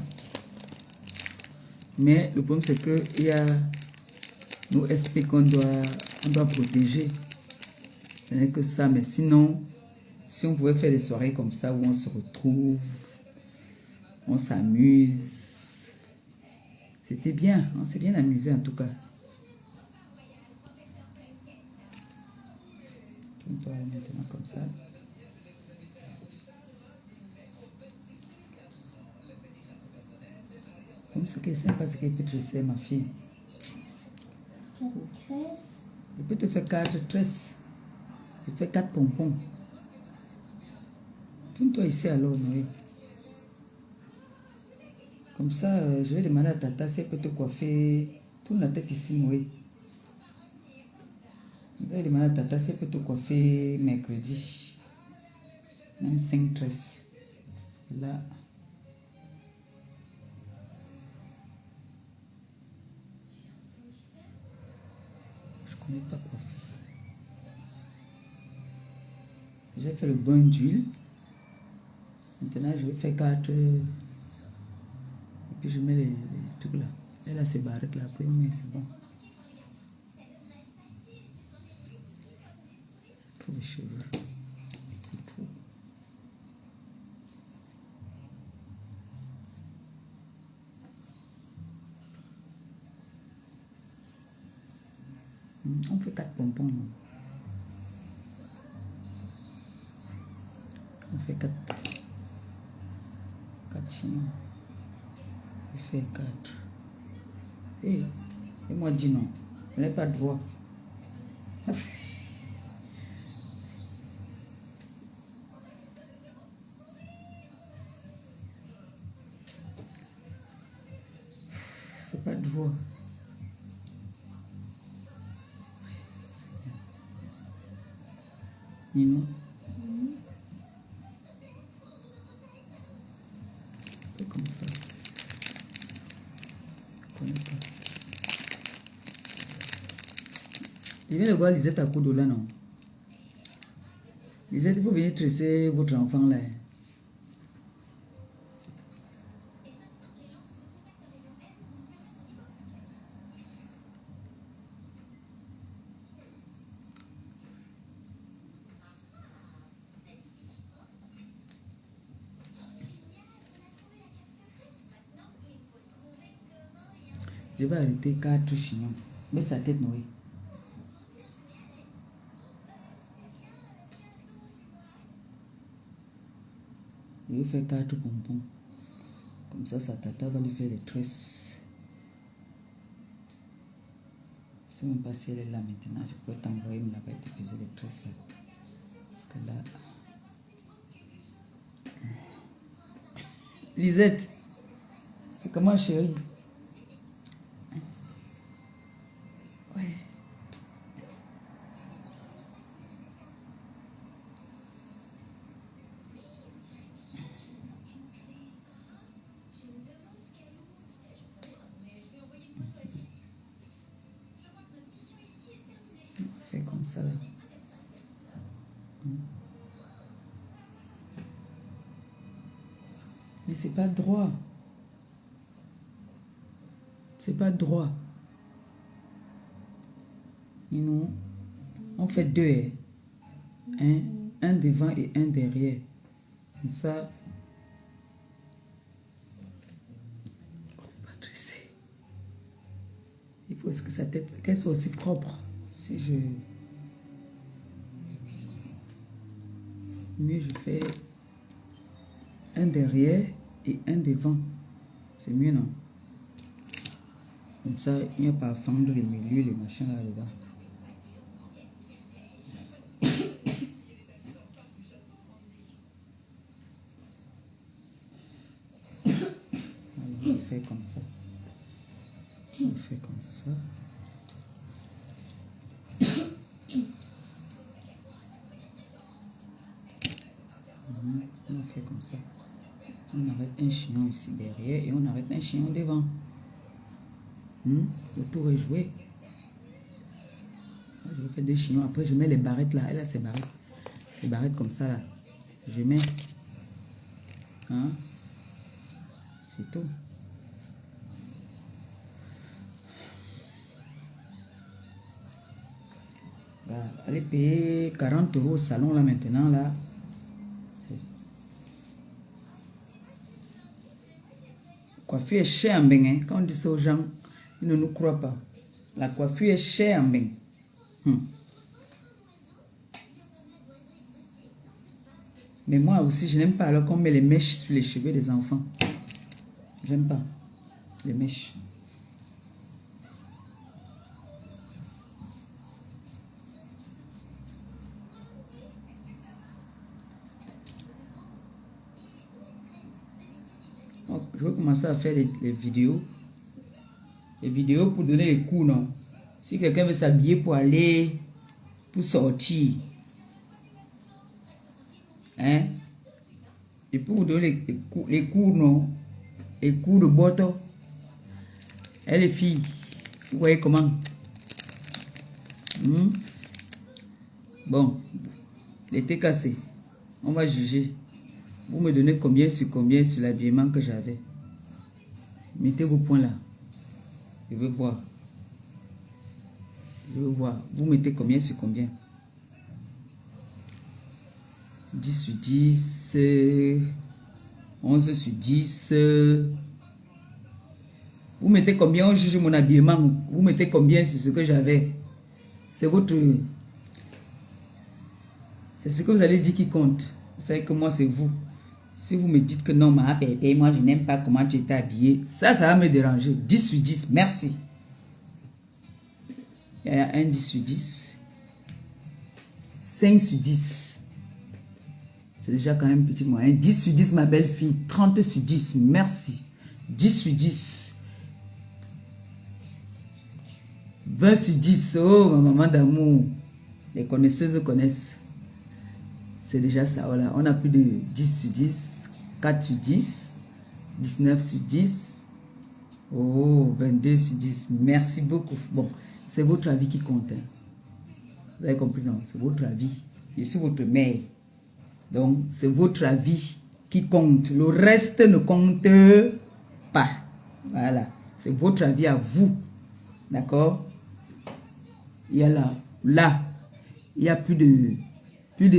Mais le problème, c'est qu'il y a nos FP qu'on doit protéger. Ce n'est que ça, mais sinon, si on pouvait faire des soirées comme ça où on se retrouve, on s'amuse, C'était bien, on s'est bien amusé en tout cas. Tourne-toi maintenant comme ça. Comme ce qui est sympa, c'est qu'elle peut tresser ma fille. 4 tresses. Je peux te faire 4 tresses. Je fais 4 pompons. Tourne-toi ici alors, Noé. Comme ça, je vais demander à Tata si elle peut te coiffer. Tourne la tête ici, Noé. Je vais demander à Tata si elle peut te coiffer mercredi. Même 5 tresses. Là. Je ne connais pas coiffer. J'ai fait le bain d'huile. Maintenant, je vais faire 4. Et puis, je mets les trucs là. Elle a ses barrettes là. Après, mais c'est bon. Pour les cheveux. C'est tout. On fait 4 pompons. Non? On fait 4 chignons. Je fais 4. Et moi dis non. Ce n'est pas droit. C'est pas droit. Nino. C'est comme ça. Je connais pas. Je viens de voir Lisette à Kodo là, non? Lisette, il faut venir tresser votre enfant là. Je vais arrêter 4 chignons. Mais sa tête, Noé. Je vais faire 4 pompons. Comme ça, sa tata va lui faire les tresses. Je ne sais même pas si elle est là maintenant. Je peux t'envoyer là-bas et te faire les tresses là. Parce que là... Lisette, c'est comment, chérie? Ouais. Fais comme ça là. Mais c'est pas droit. C'est pas droit. Nous, on fait 2. Un devant et un derrière. Comme ça. On va pas tresser. Il faut que sa tête, qu'elle soit aussi propre. Si je... Mieux je fais un derrière et un devant. C'est mieux, non? Comme ça, il n'y a pas à fendre les milieux, les machins là-dedans. Alors, on fait comme ça. On fait comme ça. On fait comme ça. On arrête un chignon ici derrière et on arrête un chignon devant. Le tour est joué. Je vais faire 2 chignons. Après, je mets les barrettes là. Elle a ses barrettes. Les barrettes comme ça là. Je mets. C'est tout. Allez payer 40 € au salon là maintenant là. coiffure est chère en Beng. Hein. Quand on dit ça aux gens, ils ne nous croient pas. La coiffure est chère en Beng. Mais moi aussi, je n'aime pas alors qu'on met les mèches sur les cheveux des enfants. J'aime pas les mèches. Donc, je vais commencer à faire les vidéos. Les vidéos pour donner les cours, non? Si quelqu'un veut s'habiller pour aller, pour sortir, hein? Et pour vous donner les cours, non? Les cours de boto. Et les filles, vous voyez comment? Bon, l'été cassé. On va juger. Vous me donnez combien sur l'habillement que j'avais. Mettez vos points là. Je veux voir. Je veux voir. Vous mettez combien sur combien? 10 sur 10. 11 sur 10. Vous mettez combien? On juge mon habillement. Vous mettez combien sur ce que j'avais? C'est votre... C'est ce que vous allez dire qui compte. Vous savez que moi, c'est vous. Si vous me dites que non, ma bébé, moi, je n'aime pas comment tu étais habillé, ça va me déranger. 10 sur 10, merci. Il y a un 10 sur 10. 5 sur 10. C'est déjà quand même petit moyen. 10 sur 10, ma belle fille. 30 sur 10, merci. 10 sur 10. 20 sur 10, oh, ma maman d'amour. Les connaisseuses connaissent. C'est déjà ça, voilà. On a plus de 10 sur 10, 4 sur 10, 19 sur 10. Oh, 22 sur 10. Merci beaucoup. Bon, c'est votre avis qui compte. Hein. Vous avez compris, non? C'est votre avis. Je suis votre mère. Donc, c'est votre avis qui compte. Le reste ne compte pas. Voilà. C'est votre avis à vous. D'accord? Il y a là, il y a plus de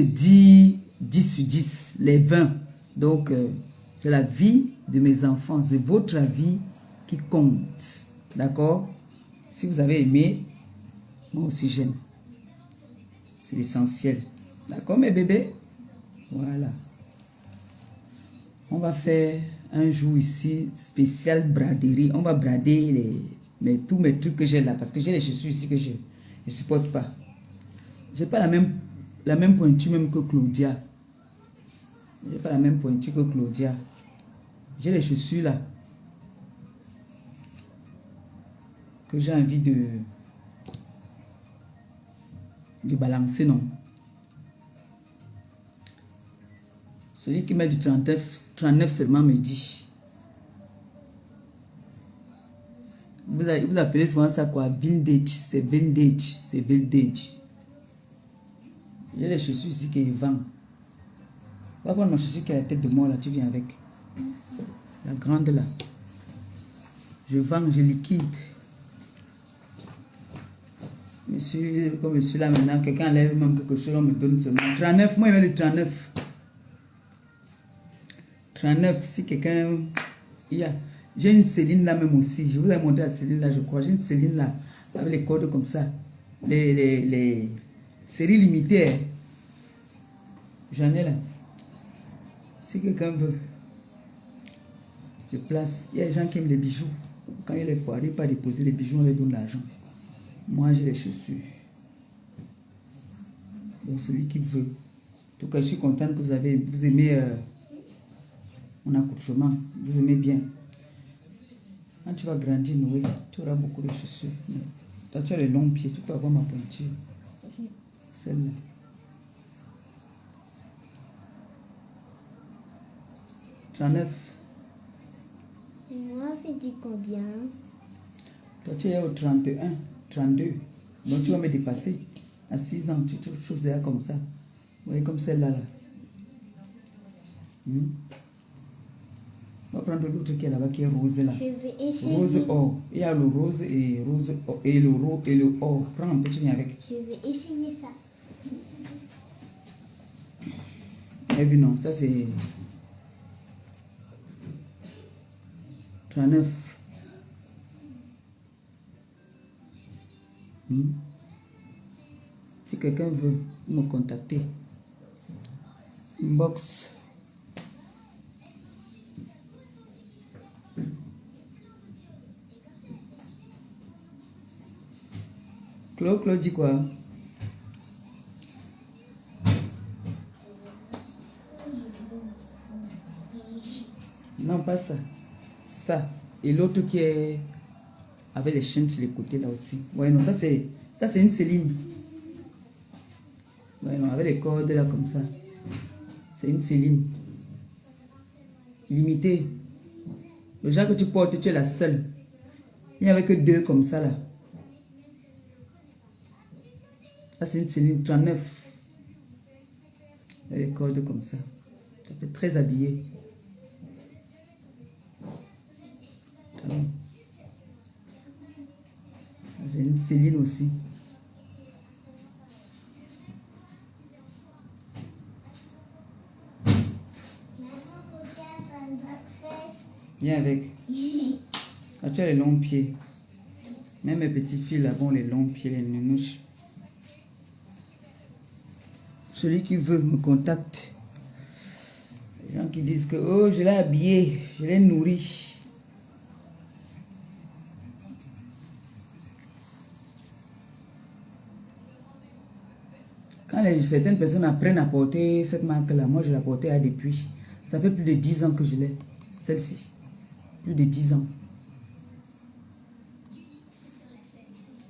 10 sur 10, les 20. Donc, c'est la vie de mes enfants. C'est votre avis qui compte. D'accord? Si vous avez aimé, moi aussi j'aime. C'est l'essentiel. D'accord, mes bébés? Voilà. On va faire un jour ici spécial braderie. On va brader tous mes trucs que j'ai là. Parce que j'ai les chaussures ici que je ne supporte pas. J'ai pas la même pointure même que Claudia. J'ai pas la même pointure que Claudia. J'ai les chaussures là. Que j'ai envie de balancer, non. Celui qui met du 39 seulement me dit. Vous appelez souvent ça quoi? Vintage. C'est vintage. C'est vintage. J'ai les chaussures ici qui vendent. Va prendre ma chaussure qui a la tête de moi là. Tu viens avec. La grande là. Je vends, je liquide. Monsieur, comme monsieur là maintenant, quelqu'un lève même quelque chose, on me donne seulement 39. Moi, il y a le 39. 39, si quelqu'un... J'ai une Céline là même aussi. Je vous ai montré la Céline là, je crois. J'ai une Céline là, avec les cordes comme ça. Les séries limitées. J'en ai là. Si quelqu'un veut, je place. Il y a des gens qui aiment les bijoux. Quand il est foiré, pas déposer les bijoux, on les donne l'argent. Moi, j'ai les chaussures. Donc, celui qui veut. En tout cas, je suis contente que vous aimez mon accoutrement. Vous aimez bien. Quand tu vas grandir, Noé, tu auras beaucoup de chaussures. Mais toi, tu as les longs pieds, tu peux avoir ma pointure. Celle-là. Moi, j'ai dit combien? Toi, tu es au 31, 32. Donc, tu vas me dépasser. À 6 ans, tu trouves choses là comme ça. Vous voyez, comme celle-là. Là. On va prendre l'autre qui est là-bas, qui est rose là. Je vais essayer. Rose or. Il y a le rose et rose or, et le rose et le or. Prends un peu, tu viens avec. Je vais essayer ça. Et puis non, ça c'est 39. Si quelqu'un veut me contacter, inbox. Claude dit quoi? Non, pas ça. Ça. Et l'autre qui est avec les chaînes sur les côtés là aussi. Ouais, non, ça c'est une Céline. Ouais, non, avec les cordes là comme ça. C'est une Céline. Limitée. Le genre que tu portes, tu es la seule. Il n'y avait que 2 comme ça là. Ça c'est une Céline 39. Avec les cordes comme ça. Ça fait très habillé. J'ai une Céline aussi. Viens avec. Quand tu as les longs pieds. Même mes petits filles là-bas ont les longs pieds, les nounouches. Celui qui veut me contacte. Les gens qui disent que oh, je l'ai habillé, je l'ai nourri. Quand certaines personnes apprennent à porter cette marque-là, moi je la portais depuis. Ça fait plus de 10 ans que je l'ai. Celle-ci. Plus de 10 ans.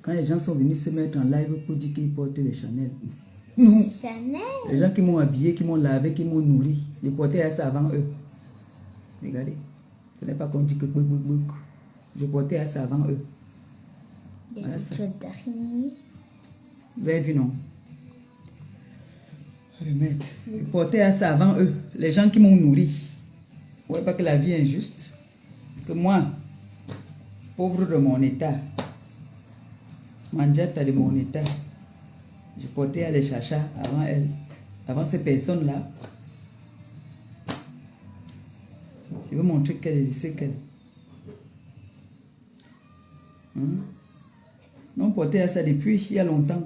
Quand les gens sont venus se mettre en live pour dire qu'ils portaient les Chanel. Chanel. Les gens qui m'ont habillé, qui m'ont lavé, qui m'ont nourri, je portais ça avant eux. Regardez. Ce n'est pas qu'on dit que je portais ça avant eux. Voilà ça. Vous avez vu, non? Remettre. Je portais ça avant eux. Les gens qui m'ont nourri. Vous ne voyez pas que la vie est injuste? Que moi, pauvre de mon état, manjata de mon état, je portais à les chachas avant elles, avant ces personnes-là. Je veux montrer qu'elle est laissée qu'elle. Non, portait à ça depuis il y a longtemps.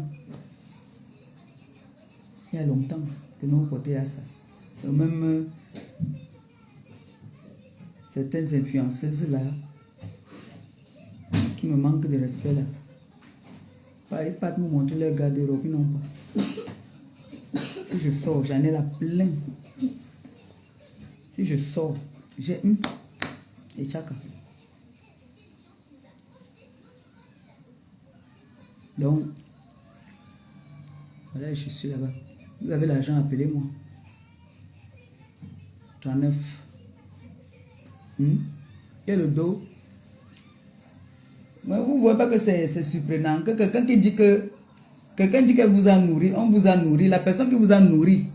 Il y a longtemps que nous portait à ça. Et même certaines influenceuses là qui me manquent de respect là. Pas de me montrer leur garde-robe, non pas. Si je sors, j'en ai la plein. Si je sors, j'ai et tchaka. Donc, voilà, je suis là-bas. Vous avez l'argent, appelez-moi. 39. Il y a le dos. Mais vous ne voyez pas que c'est surprenant. Que quelqu'un qui dit que quelqu'un dit qu'elle vous a nourri, on vous a nourri. La personne qui vous a nourri,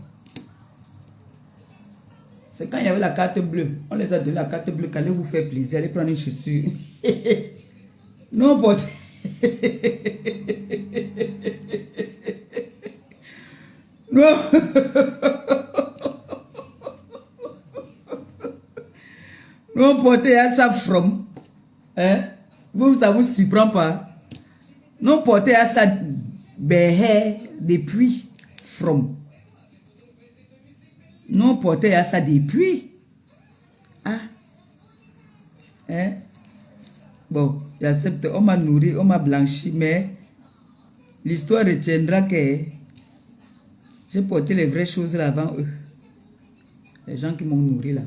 c'est quand il y avait la carte bleue. On les a donné la carte bleue, qu'allez vous faire plaisir, allez prendre une chaussure. Non, portez. Non. Non, portez à ça from. Hein? Vous, ça vous surprend pas? Non, portez à ça depuis from. Non, portez à ça depuis. Ah. Hein? Bon, j'accepte. On m'a nourri, on m'a blanchi, mais l'histoire retiendra que j'ai porté les vraies choses là avant eux. Les gens qui m'ont nourri là.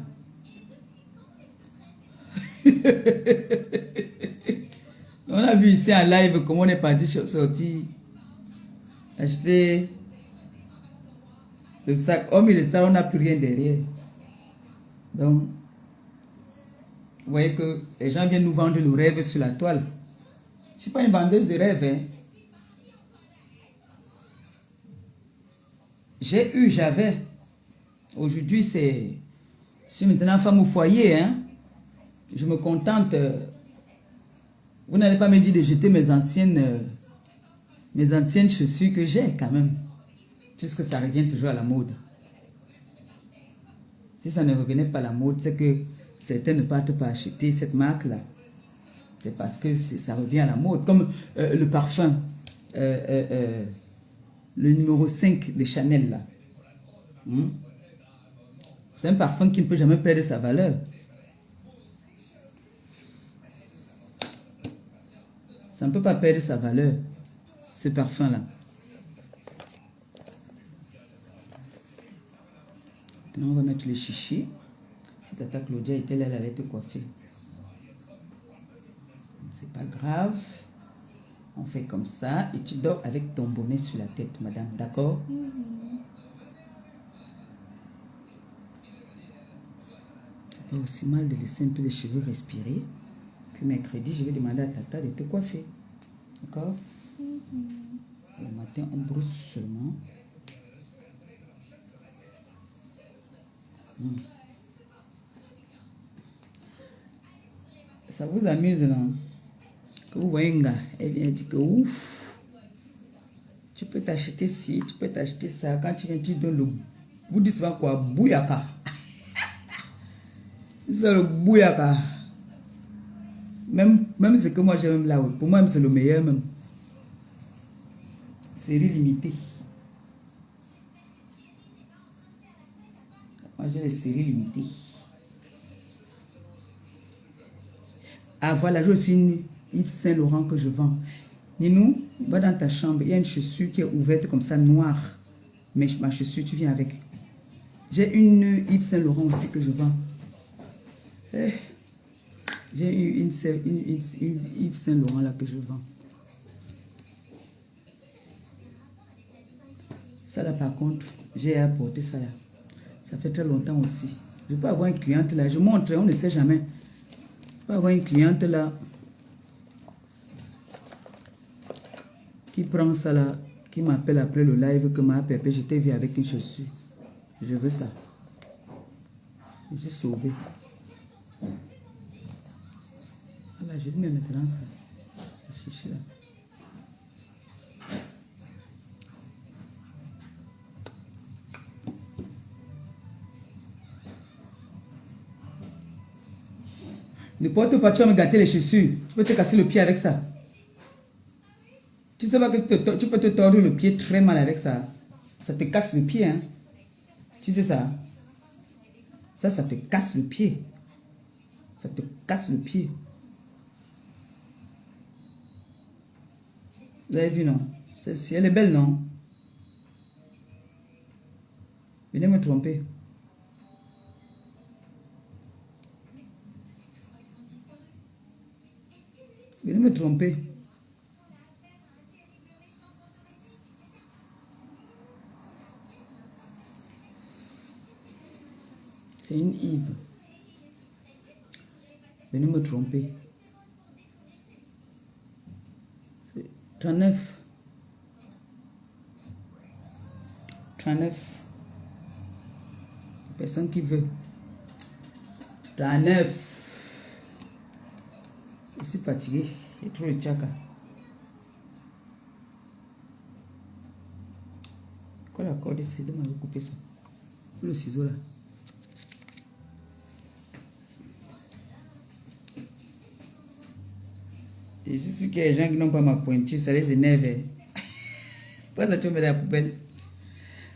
On a vu ici en live comment on est parti sortir acheter le sac. Oh mais le sac, on n'a plus rien derrière. Donc, vous voyez que les gens viennent nous vendre le rêve sur la toile. Je ne suis pas une vendeuse de rêve. Hein. J'ai eu, j'avais. Aujourd'hui, je suis maintenant femme au foyer. Hein. Je me contente. Vous n'allez pas me dire de jeter mes anciennes chaussures que j'ai quand même. Puisque ça revient toujours à la mode. Si ça ne revenait pas à la mode, c'est que certains ne partent pas acheter cette marque-là. C'est parce que ça revient à la mode. Comme le parfum, le numéro 5 de Chanel, là. C'est un parfum qui ne peut jamais perdre sa valeur. Ça ne peut pas perdre sa valeur, ce parfum-là. Maintenant, on va mettre le chichi. Si tata Claudia était là, elle allait te coiffer. C'est pas grave. On fait comme ça et tu dors avec ton bonnet sur la tête, madame. D'accord? C'est pas aussi mal de laisser un peu les cheveux respirer. Puis mercredi, je vais demander à tata de te coiffer. D'accord? Le matin, on brosse seulement. Ça vous amuse, non? Que vous voyez un gars, elle vient dire que ouf, tu peux t'acheter ci, tu peux t'acheter ça. Quand tu viens, tu donnes le... Vous dites souvent quoi? Bouyaka. C'est le bouyaka. Même ce que moi j'aime là, pour moi c'est le meilleur même. Série limitée. Moi j'ai les séries limitées. Ah voilà, j'ai aussi une Yves Saint Laurent que je vends. Ninou, va dans ta chambre, il y a une chaussure qui est ouverte comme ça, noire. Mais ma chaussure, tu viens avec. J'ai une Yves Saint Laurent aussi que je vends. J'ai une Yves Saint Laurent là que je vends. Ça là par contre, j'ai apporté ça là. Ça fait très longtemps aussi. Je peux avoir une cliente là. Je montre, on ne sait jamais. Je peux avoir une cliente là qui prend ça là, qui m'appelle après le live que ma pépé, je t'ai vu avec une chaussure. Je veux ça. Je suis sauvé. Voilà, je vais me mettre dans ça. Le chichi là. Ne porte pas, tu vas me gâter les chaussures. Tu peux te casser le pied avec ça. Tu sais pas que tu peux te tordre le pied très mal avec ça. Ça te casse le pied, hein. Tu sais ça? Ça te casse le pied. Ça te casse le pied. Vous avez vu, non? Elle est belle, non? Venez me tromper. Venez me tromper. C'est une Yves. Venez me tromper. C'est 39. 39. Personne qui veut. 39. Je suis fatigué. J'ai trop de tchaka. Quoi la corde ici? De m'avoir coupé ça. Le ciseau là. Et je suis sûr qu'il y a des gens qui n'ont pas ma pointure, ça les énerve. Pourquoi ça tu me mets dans la poubelle?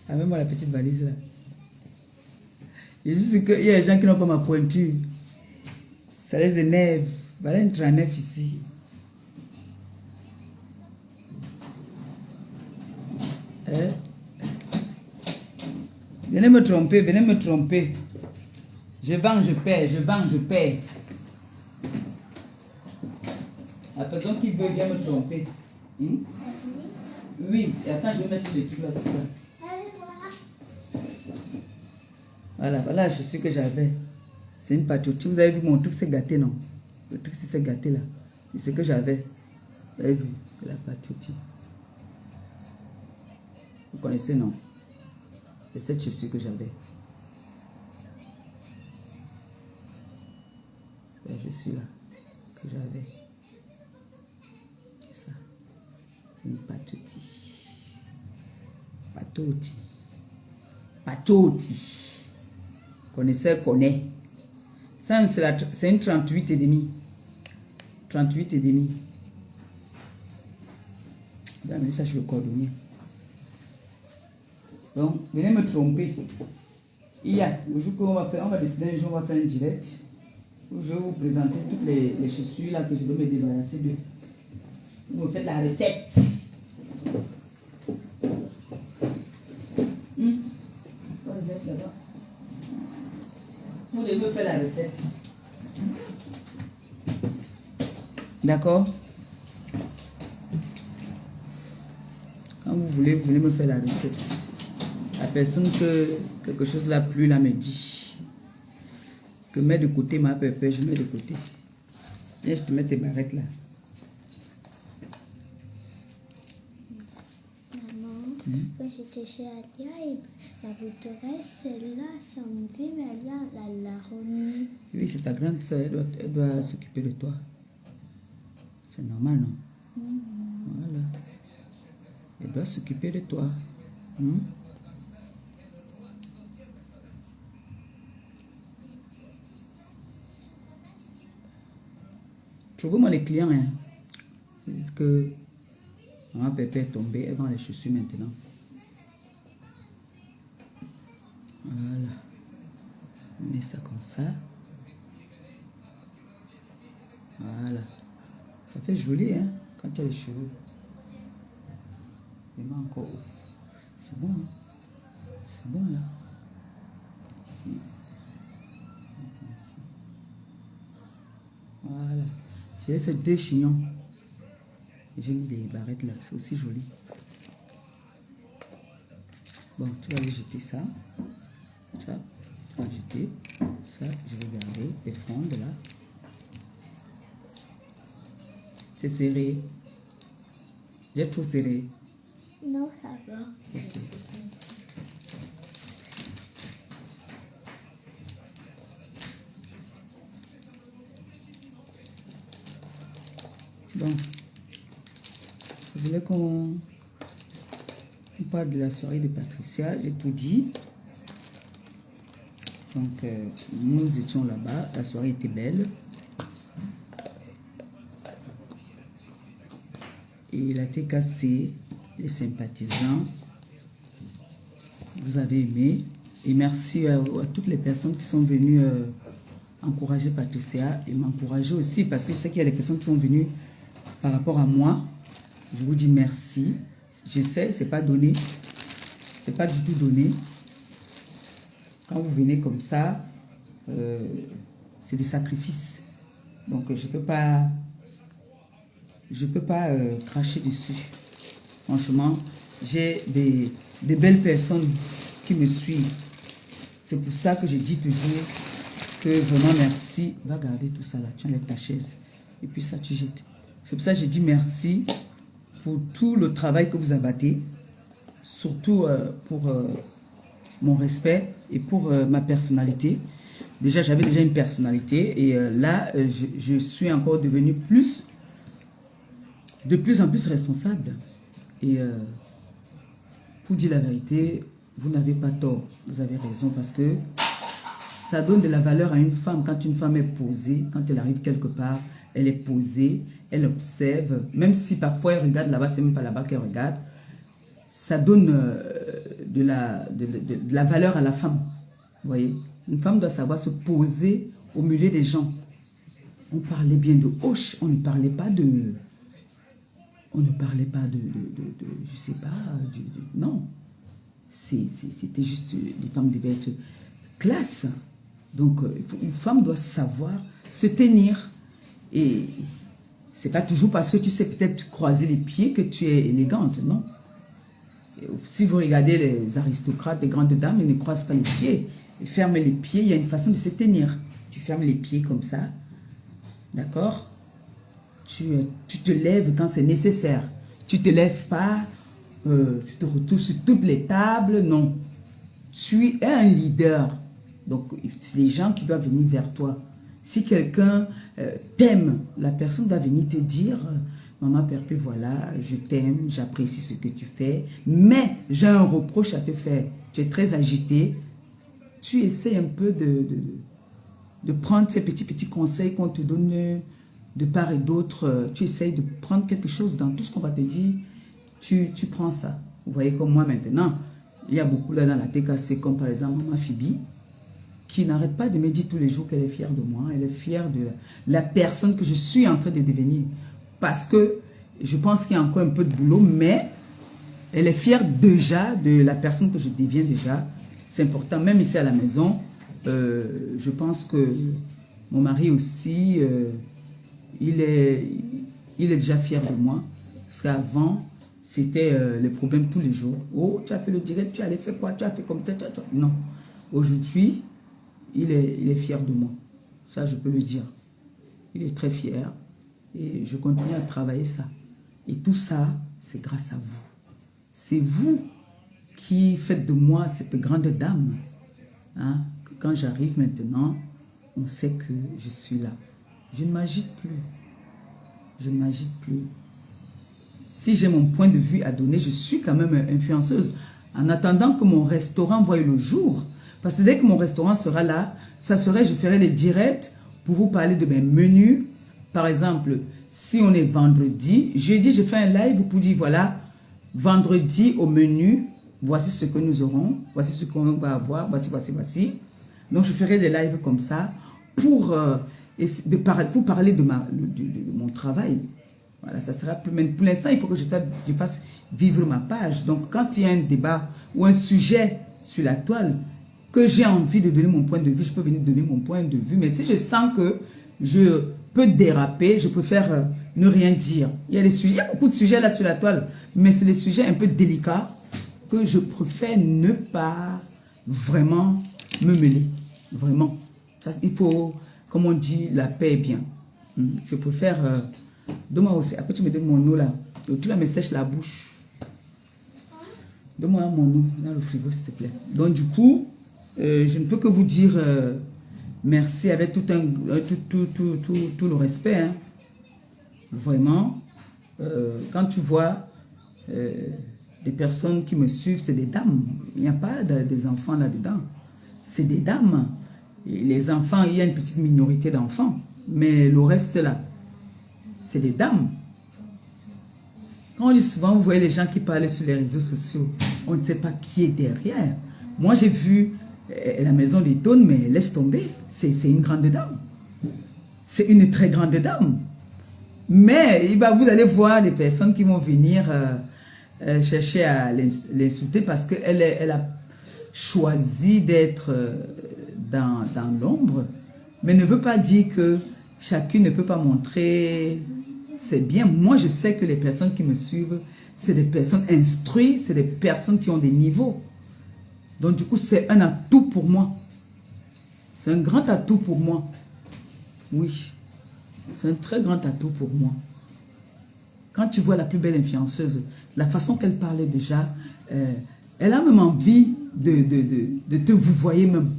Amène-moi la petite valise là. Je suis sûr qu'il y a des gens qui n'ont pas ma pointure. Ça les énerve. Voilà une 39 ici. Hein? Venez me tromper, venez me tromper. Je vends, je perds, je vends, je perds. La personne qui veut vient me tromper. Oui, et attends, je vais mettre les trucs là sur ça. Voilà, je suis que j'avais. C'est une pâtisserie. Vous avez vu mon truc, c'est gâté, non? Le truc, c'est gâté là. C'est ce que j'avais. Vous avez vu? C'est la pâtisserie. Vous connaissez, non? C'est cette chaussure que j'avais. C'est la chaussure là que j'avais. C'est ça. C'est une pâtisserie. Patoti. Connaisseur connaît. Ça, c'est une 38 et demi. 38 et demi. Je vais amener ça chez le cordonnier. Donc, venez me tromper. Il y a le jour qu'on va faire, on va décider un jour, on va faire un direct où je vais vous présenter toutes les chaussures là que je vais me débarrasser de. Vous me faites la recette. Vous devez me faire la recette. D'accord? Quand vous voulez, vous venez me faire la recette. La personne que quelque chose n'a plu là me dit que mets de côté ma pépé, je mets de côté. Viens, je te mets tes barrettes là. Maman, quand j'étais chez Alia, la bouteresse, celle-là, ça me dit, mais Alia, elle l'a remis. Oui, c'est ta grande soeur, elle doit s'occuper de toi. C'est normal, non? Voilà. Elle doit s'occuper de toi. Trouvez-moi les clients. Hein. C'est que maman Pépé est tombée, elle vend les chaussures maintenant. Voilà. On met ça comme ça. Voilà. Ça fait joli, hein, quand tu as les cheveux. Il m'a encore haut. C'est bon, hein? C'est bon, là. Ici. Ici. Voilà. J'ai fait 2 chignons. J'ai mis des barrettes là. C'est aussi joli. Bon, tu vas aller jeter ça. Ça, tu vas jeter. Ça, je vais garder. Les frondes là. C'est serré. J'ai trop serré. Non, ça va. Okay. Bon. Je voulais qu'on parle de la soirée de Patricia. J'ai tout dit. Donc, nous étions là-bas. La soirée était belle. Et il a été cassé. Les sympathisants. Vous avez aimé. Et merci à toutes les personnes qui sont venues encourager Patricia et m'encourager aussi. Parce que je sais qu'il y a des personnes qui sont venues par rapport à moi. Je vous dis merci. Je sais, c'est pas donné. C'est pas du tout donné. Quand vous venez comme ça, c'est des sacrifices. Donc je peux pas cracher dessus. Franchement, j'ai des belles personnes qui me suivent. C'est pour ça que je dis toujours que vraiment merci. Va garder tout ça là. Tu enlèves ta chaise. Et puis ça, tu jettes. C'est pour ça que je dis merci pour tout le travail que vous abattez. Surtout pour mon respect et pour ma personnalité. Déjà, j'avais déjà une personnalité. Et là, je suis encore devenue de plus en plus responsable. Et pour dire la vérité, vous n'avez pas tort. Vous avez raison parce que ça donne de la valeur à une femme. Quand une femme est posée, quand elle arrive quelque part, elle est posée, elle observe. Même si parfois elle regarde là-bas, c'est même pas là-bas qu'elle regarde. Ça donne de la valeur à la femme. Vous voyez, une femme doit savoir se poser au milieu des gens. On parlait bien de hoche, on ne parlait pas de... je sais pas, non. C'était juste, les femmes devaient être classe. Donc, une femme doit savoir se tenir. Et c'est pas toujours parce que tu sais peut-être croiser les pieds que tu es élégante, non. Si vous regardez les aristocrates, les grandes dames, ils ne croisent pas les pieds. Ils ferment les pieds, il y a une façon de se tenir. Tu fermes les pieds comme ça, d'accord? Tu te lèves quand c'est nécessaire. Tu ne te lèves pas, tu te retrouves sur toutes les tables, non. Tu es un leader. Donc, c'est les gens qui doivent venir vers toi. Si quelqu'un t'aime, la personne doit venir te dire, maman Perpé, voilà, je t'aime, j'apprécie ce que tu fais, mais j'ai un reproche à te faire. Tu es très agité. Tu essaies un peu de prendre ces petits conseils qu'on te donne de part et d'autre. Tu essayes de prendre quelque chose dans tout ce qu'on va te dire. Tu prends ça. Vous voyez comme moi maintenant, il y a beaucoup là dans la TKC, comme par exemple ma Phoebe, qui n'arrête pas de me dire tous les jours qu'elle est fière de moi. Elle est fière de la personne que je suis en train de devenir. Parce que je pense qu'il y a encore un peu de boulot, mais elle est fière déjà de la personne que je deviens déjà. C'est important, même ici à la maison. Je pense que mon mari aussi, il est déjà fier de moi. Parce qu'avant, c'était les problèmes tous les jours. Oh, tu as fait le direct, tu allais faire quoi? Tu as fait comme ça, Non. Aujourd'hui, il est fier de moi. Ça, je peux le dire. Il est très fier. Et je continue à travailler ça. Et tout ça, c'est grâce à vous. C'est vous qui faites de moi cette grande dame. Hein? Que quand j'arrive maintenant, on sait que je suis là. Je ne m'agite plus. Je ne m'agite plus. Si j'ai mon point de vue à donner, je suis quand même influenceuse. En attendant que mon restaurant voie le jour. Parce que dès que mon restaurant sera là, je ferai des directs pour vous parler de mes menus. Par exemple, si on est vendredi, jeudi, je fais un live pour dire, voilà, vendredi au menu, voici ce que nous aurons, voici ce qu'on va avoir, voici. Donc, je ferai des lives comme ça pour parler de mon travail. Voilà, ça sera plus. Mais pour l'instant, il faut que je fasse vivre ma page. Donc, quand il y a un débat ou un sujet sur la toile, que j'ai envie de donner mon point de vue, je peux venir donner mon point de vue. Mais si je sens que je peux déraper, je préfère ne rien dire. Il y a beaucoup de sujets là sur la toile, mais c'est des sujets un peu délicats que je préfère ne pas vraiment me mêler. Vraiment. Il faut, comme on dit, la paix est bien. Je préfère... Donne-moi aussi. Après, tu me donnes mon eau là. Tu là me sèches la bouche. Donne-moi mon eau dans le frigo, s'il te plaît. Donc, du coup, je ne peux que vous dire merci avec tout le respect. Hein. Vraiment. Quand tu vois les personnes qui me suivent, c'est des dames. Il n'y a pas des enfants là-dedans. C'est des dames. Et les enfants, il y a une petite minorité d'enfants. Mais le reste là, c'est des dames. Quand on dit souvent, vous voyez les gens qui parlent sur les réseaux sociaux, on ne sait pas qui est derrière. Moi, j'ai vu la maison des tonnes, mais laisse tomber. C'est une grande dame. C'est une très grande dame. Mais vous allez voir des personnes qui vont venir chercher à l'insulter parce qu'elle a choisi d'être dans l'ombre, mais ne veut pas dire que chacune ne peut pas montrer. C'est bien. Moi, je sais que les personnes qui me suivent, c'est des personnes instruites, c'est des personnes qui ont des niveaux. Donc, du coup, c'est un atout pour moi. C'est un grand atout pour moi. Oui. C'est un très grand atout pour moi. Quand tu vois la plus belle influenceuse, la façon qu'elle parlait déjà, elle a même envie de te vous voyez même.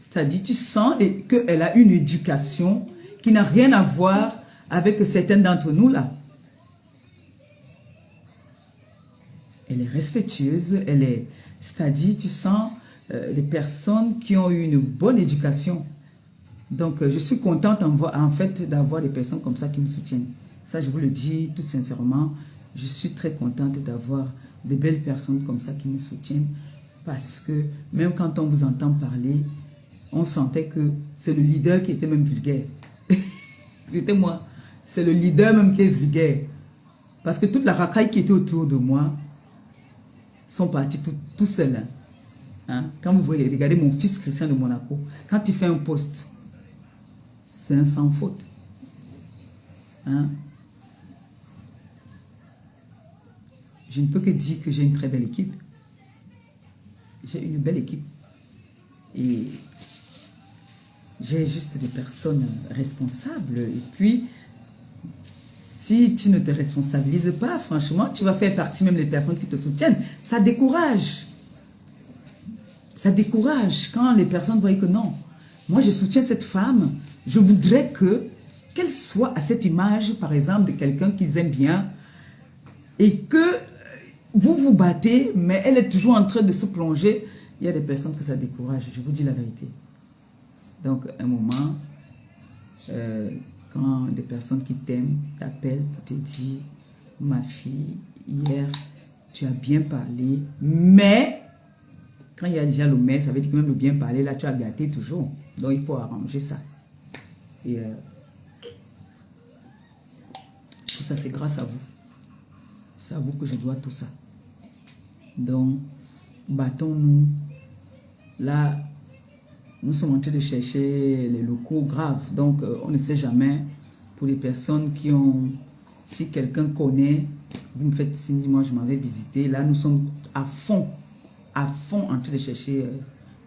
C'est-à-dire, tu sens qu'elle a une éducation qui n'a rien à voir avec certaines d'entre nous là. Elle est respectueuse, c'est-à-dire, tu sens les personnes qui ont eu une bonne éducation. Donc, je suis contente en fait d'avoir des personnes comme ça qui me soutiennent. Ça, je vous le dis tout sincèrement. Je suis très contente d'avoir de belles personnes comme ça qui me soutiennent. Parce que même quand on vous entend parler, on sentait que c'est le leader qui était même vulgaire. C'était moi. C'est le leader même qui est vulgaire. Parce que toute la racaille qui était autour de moi sont partis tout seuls. Hein? Quand vous voyez, regardez mon fils Christian de Monaco, quand il fait un post, c'est un sans faute. Hein? Je ne peux que dire que j'ai une très belle équipe. J'ai une belle équipe. Et j'ai juste des personnes responsables. Et puis, si tu ne te responsabilises pas, franchement, tu vas faire partie même des personnes qui te soutiennent. Ça décourage. Ça décourage quand les personnes voient que non. Moi, je soutiens cette femme. Je voudrais qu'elle soit à cette image, par exemple, de quelqu'un qu'ils aiment bien. Et que vous vous battez, mais elle est toujours en train de se plonger. Il y a des personnes que ça décourage. Je vous dis la vérité. Donc, un moment, quand des personnes qui t'aiment t'appellent pour te dire, ma fille, hier, tu as bien parlé, mais quand il y a déjà le mais, ça veut dire que même le bien parler, là, tu as gâté toujours. Donc, il faut arranger ça. Et tout ça, c'est grâce à vous. C'est à vous que je dois tout ça. Donc, battons-nous. Là, nous sommes en train de chercher les locaux graves. Donc, on ne sait jamais. Pour les personnes qui ont... Si quelqu'un connaît, vous me faites signe, moi je m'en vais visiter. Là, nous sommes à fond en train de chercher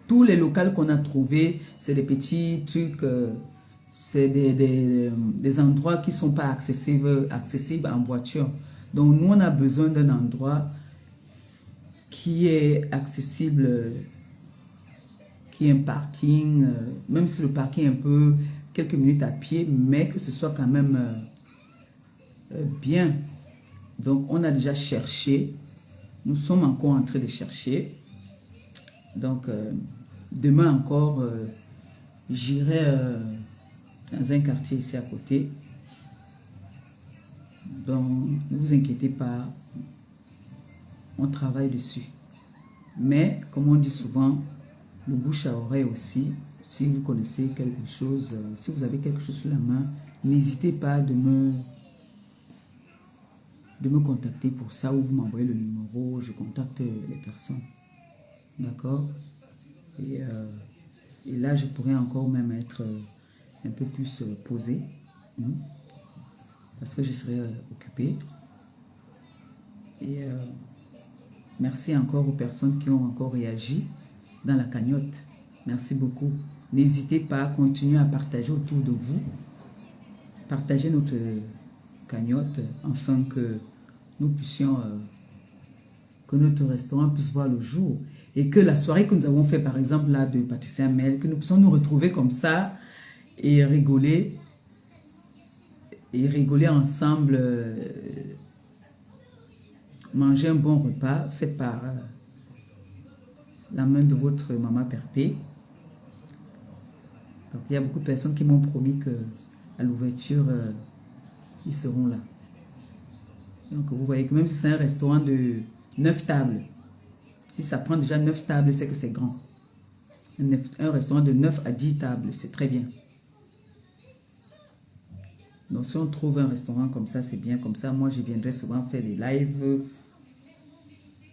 tous les locaux qu'on a trouvés. C'est des petits trucs, c'est des endroits qui ne sont pas accessibles en voiture. Donc, nous, on a besoin d'un endroit qui est accessible, qui est un parking, même si le parking est un peu quelques minutes à pied, mais que ce soit quand même bien. Donc, on a déjà cherché. Nous sommes encore en train de chercher. Donc, demain encore, j'irai dans un quartier ici à côté. Donc, ne vous inquiétez pas. On travaille dessus. Mais, comme on dit souvent, le bouche à oreille aussi. Si vous connaissez quelque chose, si vous avez quelque chose sur la main, n'hésitez pas de me contacter pour ça, ou vous m'envoyez le numéro, je contacte les personnes. D'accord? Et là, je pourrais encore même être un peu plus posé, parce que je serai occupé. Et merci encore aux personnes qui ont encore réagi dans la cagnotte. Merci beaucoup. N'hésitez pas à continuer à partager autour de vous. Partagez notre cagnotte afin que nous puissions, que notre restaurant puisse voir le jour. Et que la soirée que nous avons fait, par exemple, là, de Patricia Mel, que nous puissions nous retrouver comme ça et rigoler ensemble, manger un bon repas fait par la main de votre maman Perpé. Donc, il y a beaucoup de personnes qui m'ont promis qu'à l'ouverture, ils seront là. Donc, vous voyez que même si c'est un restaurant de 9 tables, si ça prend déjà 9 tables, c'est que c'est grand. Un restaurant de 9 à 10 tables, c'est très bien. Donc, si on trouve un restaurant comme ça, c'est bien. Comme ça, moi, je viendrai souvent faire des lives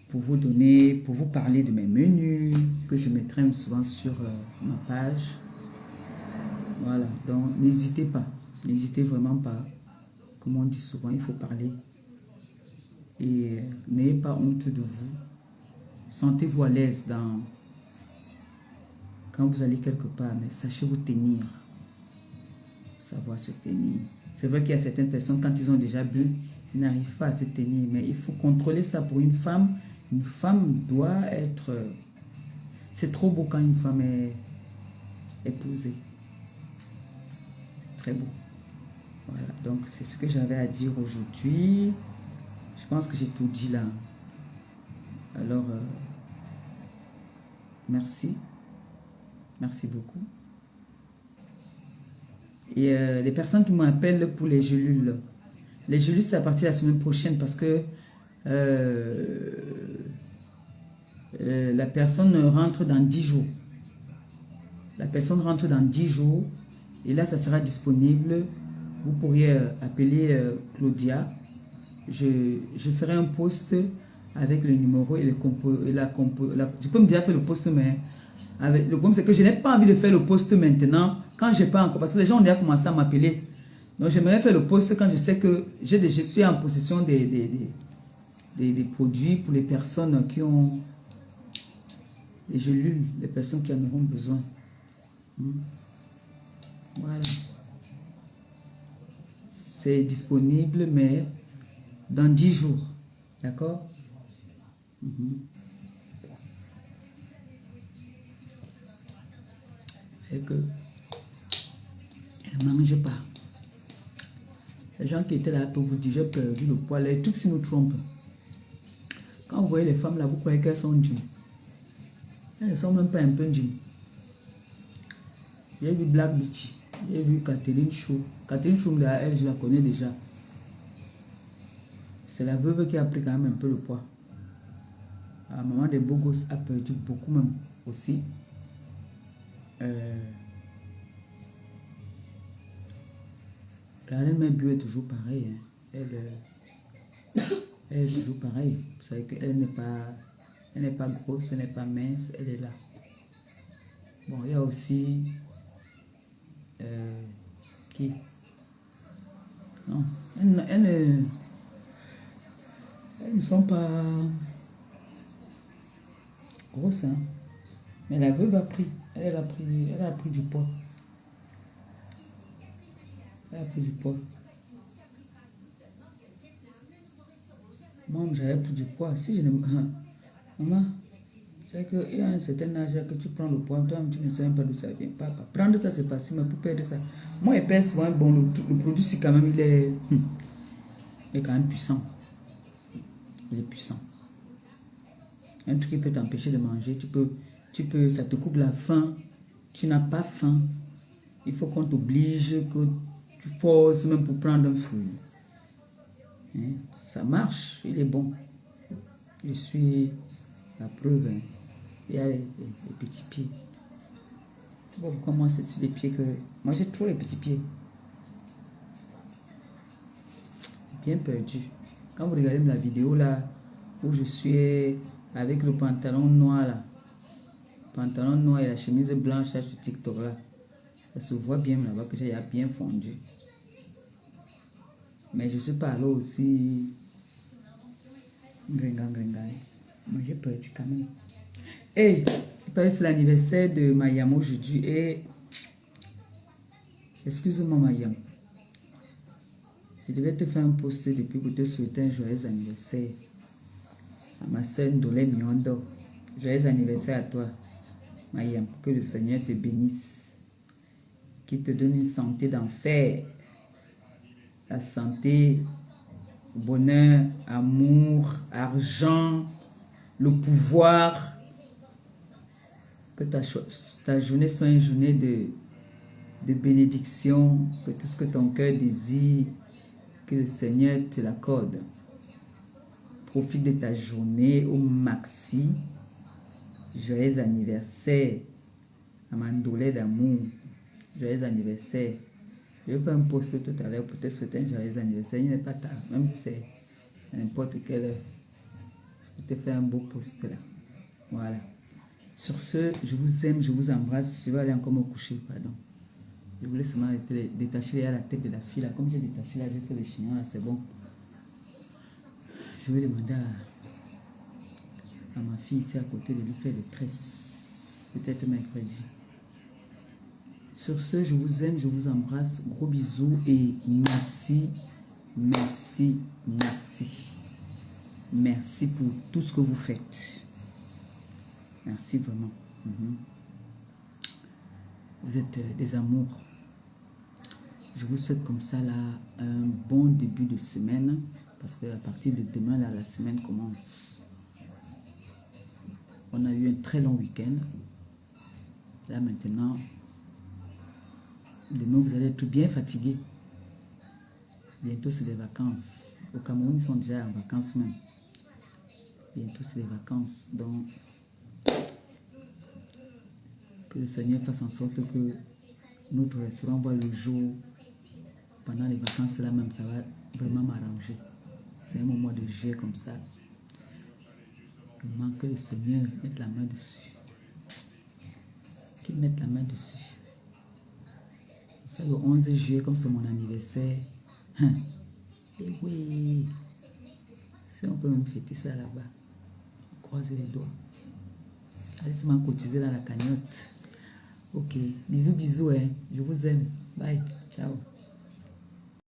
pour vous donner, pour vous parler de mes menus que je mettrai souvent sur ma page. Voilà. Donc, n'hésitez pas. N'hésitez vraiment pas. Comme on dit souvent, il faut parler. Et n'ayez pas honte de vous. Sentez-vous à l'aise quand vous allez quelque part, mais sachez vous tenir. Savoir se tenir. C'est vrai qu'il y a certaines personnes, quand ils ont déjà bu, ils n'arrivent pas à se tenir. Mais il faut contrôler ça pour une femme. Une femme doit être... C'est trop beau quand une femme est épousée. C'est très beau. Voilà, donc c'est ce que j'avais à dire aujourd'hui. Je pense que j'ai tout dit là. Alors, merci. Merci beaucoup. Et les personnes qui m'appellent pour les gélules. Les gélules, c'est à partir de la semaine prochaine parce que la personne rentre dans 10 jours. La personne rentre dans 10 jours et là, ça sera disponible. Vous pourriez appeler Claudia. Je ferai un post avec le numéro et je peux me déjà faire le post, mais le problème c'est que je n'ai pas envie de faire le post maintenant quand j'ai pas encore, parce que les gens ont déjà commencé à m'appeler. Donc j'aimerais faire le post quand je sais que je suis en possession des produits pour les personnes qui ont les gélules, les personnes qui en auront besoin. Voilà. C'est disponible, mais dans 10 jours. D'accord? Et que elle ne mange pas. Les gens qui étaient là pour vous dire j'ai perdu le poids, les trucs qui nous trompent. Quand vous voyez les femmes là, vous croyez qu'elles sont gym. Elles ne sont même pas un peu gym. J'ai vu Black Beauty. J'ai vu Catherine Chou. Catherine Chou, elle, je la connais déjà. C'est la veuve qui a pris quand même un peu le poids. La maman des beaux gosses a perdu beaucoup même aussi. La reine Mère est toujours pareille. Hein. Elle est toujours pareille. Vous savez qu'elle n'est pas grosse, elle n'est pas mince, elle est là. Bon, il y a aussi qui? Non, elles ne sont pas grosses, hein. Mais la veuve a pris. Elle a pris du poids. Elle a pris du poids. Moi, j'avais pris du poids. Si je ne... Maman, c'est qu'il y a un certain âge que tu prends le poids, toi, tu ne sais même pas d'où ça vient. Papa, prendre ça, c'est facile, mais pour perdre ça... Moi, je perds souvent, bon, le produit, c'est quand même, il est quand même puissant. Il est puissant. Un truc qui peut t'empêcher de manger, tu peux, ça te coupe la faim, tu n'as pas faim. Il faut qu'on t'oblige, que tu forces même pour prendre un fruit. Hein? Ça marche, il est bon. Je suis la preuve. Hein. Il y a les petits pieds. C'est pas pourquoi moi c'est sur les pieds que... Moi j'ai trop les petits pieds. Bien perdu. Quand vous regardez la vidéo là, où je suis avec le pantalon noir là, pantalon noir et la chemise blanche là sur TikTok là, ça se voit bien là-bas que j'ai bien fondu. Mais je suis pas là aussi gringan. Mais j'ai perdu quand même. Et il paraît que c'est l'anniversaire de Mayam aujourd'hui et excuse-moi Mayam. Je devais te faire un post depuis pour te souhaiter un joyeux anniversaire à ma soeur Ndolé Miondo. Joyeux anniversaire à toi, Mayam. Que le Seigneur te bénisse, qu'il te donne une santé d'enfer, la santé, bonheur, amour, argent, le pouvoir. Que ta journée soit une journée de bénédiction, que tout ce que ton cœur désire, que le Seigneur te l'accorde. Profite de ta journée au maxi. Joyeux anniversaire à Mandolé d'amour. Joyeux anniversaire. Je vais faire un post tout à l'heure pour te souhaiter un joyeux anniversaire. Il n'est pas tard, même si c'est n'importe quelle heure. Je te fais un beau post là. Voilà. Sur ce, je vous aime, je vous embrasse. Je vais aller encore me coucher, pardon. Je voulais seulement détacher la tête de la fille là. Comme j'ai détaché là, j'ai fait le chignon là, c'est bon. Je vais demander à ma fille ici à côté de lui faire des tresses. Peut-être mercredi. Sur ce, je vous aime, je vous embrasse. Gros bisous et merci, merci, merci. Merci pour tout ce que vous faites. Merci vraiment. Vous êtes des amours. Je vous souhaite comme ça là un bon début de semaine parce qu'à partir de demain là, la semaine commence. On a eu un très long week-end. Là maintenant, demain vous allez être bien fatigué. Bientôt c'est les vacances. Au Cameroun ils sont déjà en vacances même. Bientôt c'est les vacances. Donc que le Seigneur fasse en sorte que notre restaurant voit le jour pendant les vacances là même, ça va vraiment m'arranger. C'est un moment de jeu comme ça. Vraiment que le Seigneur mette la main dessus. Qu'il mette la main dessus. Ça le 11 juillet comme c'est mon anniversaire. Et oui. Si on peut même fêter ça là-bas. Croisez les doigts. Allez, c'est ma cotiser dans la cagnotte. Ok, bisous, bisous, hein. Je vous aime. Bye.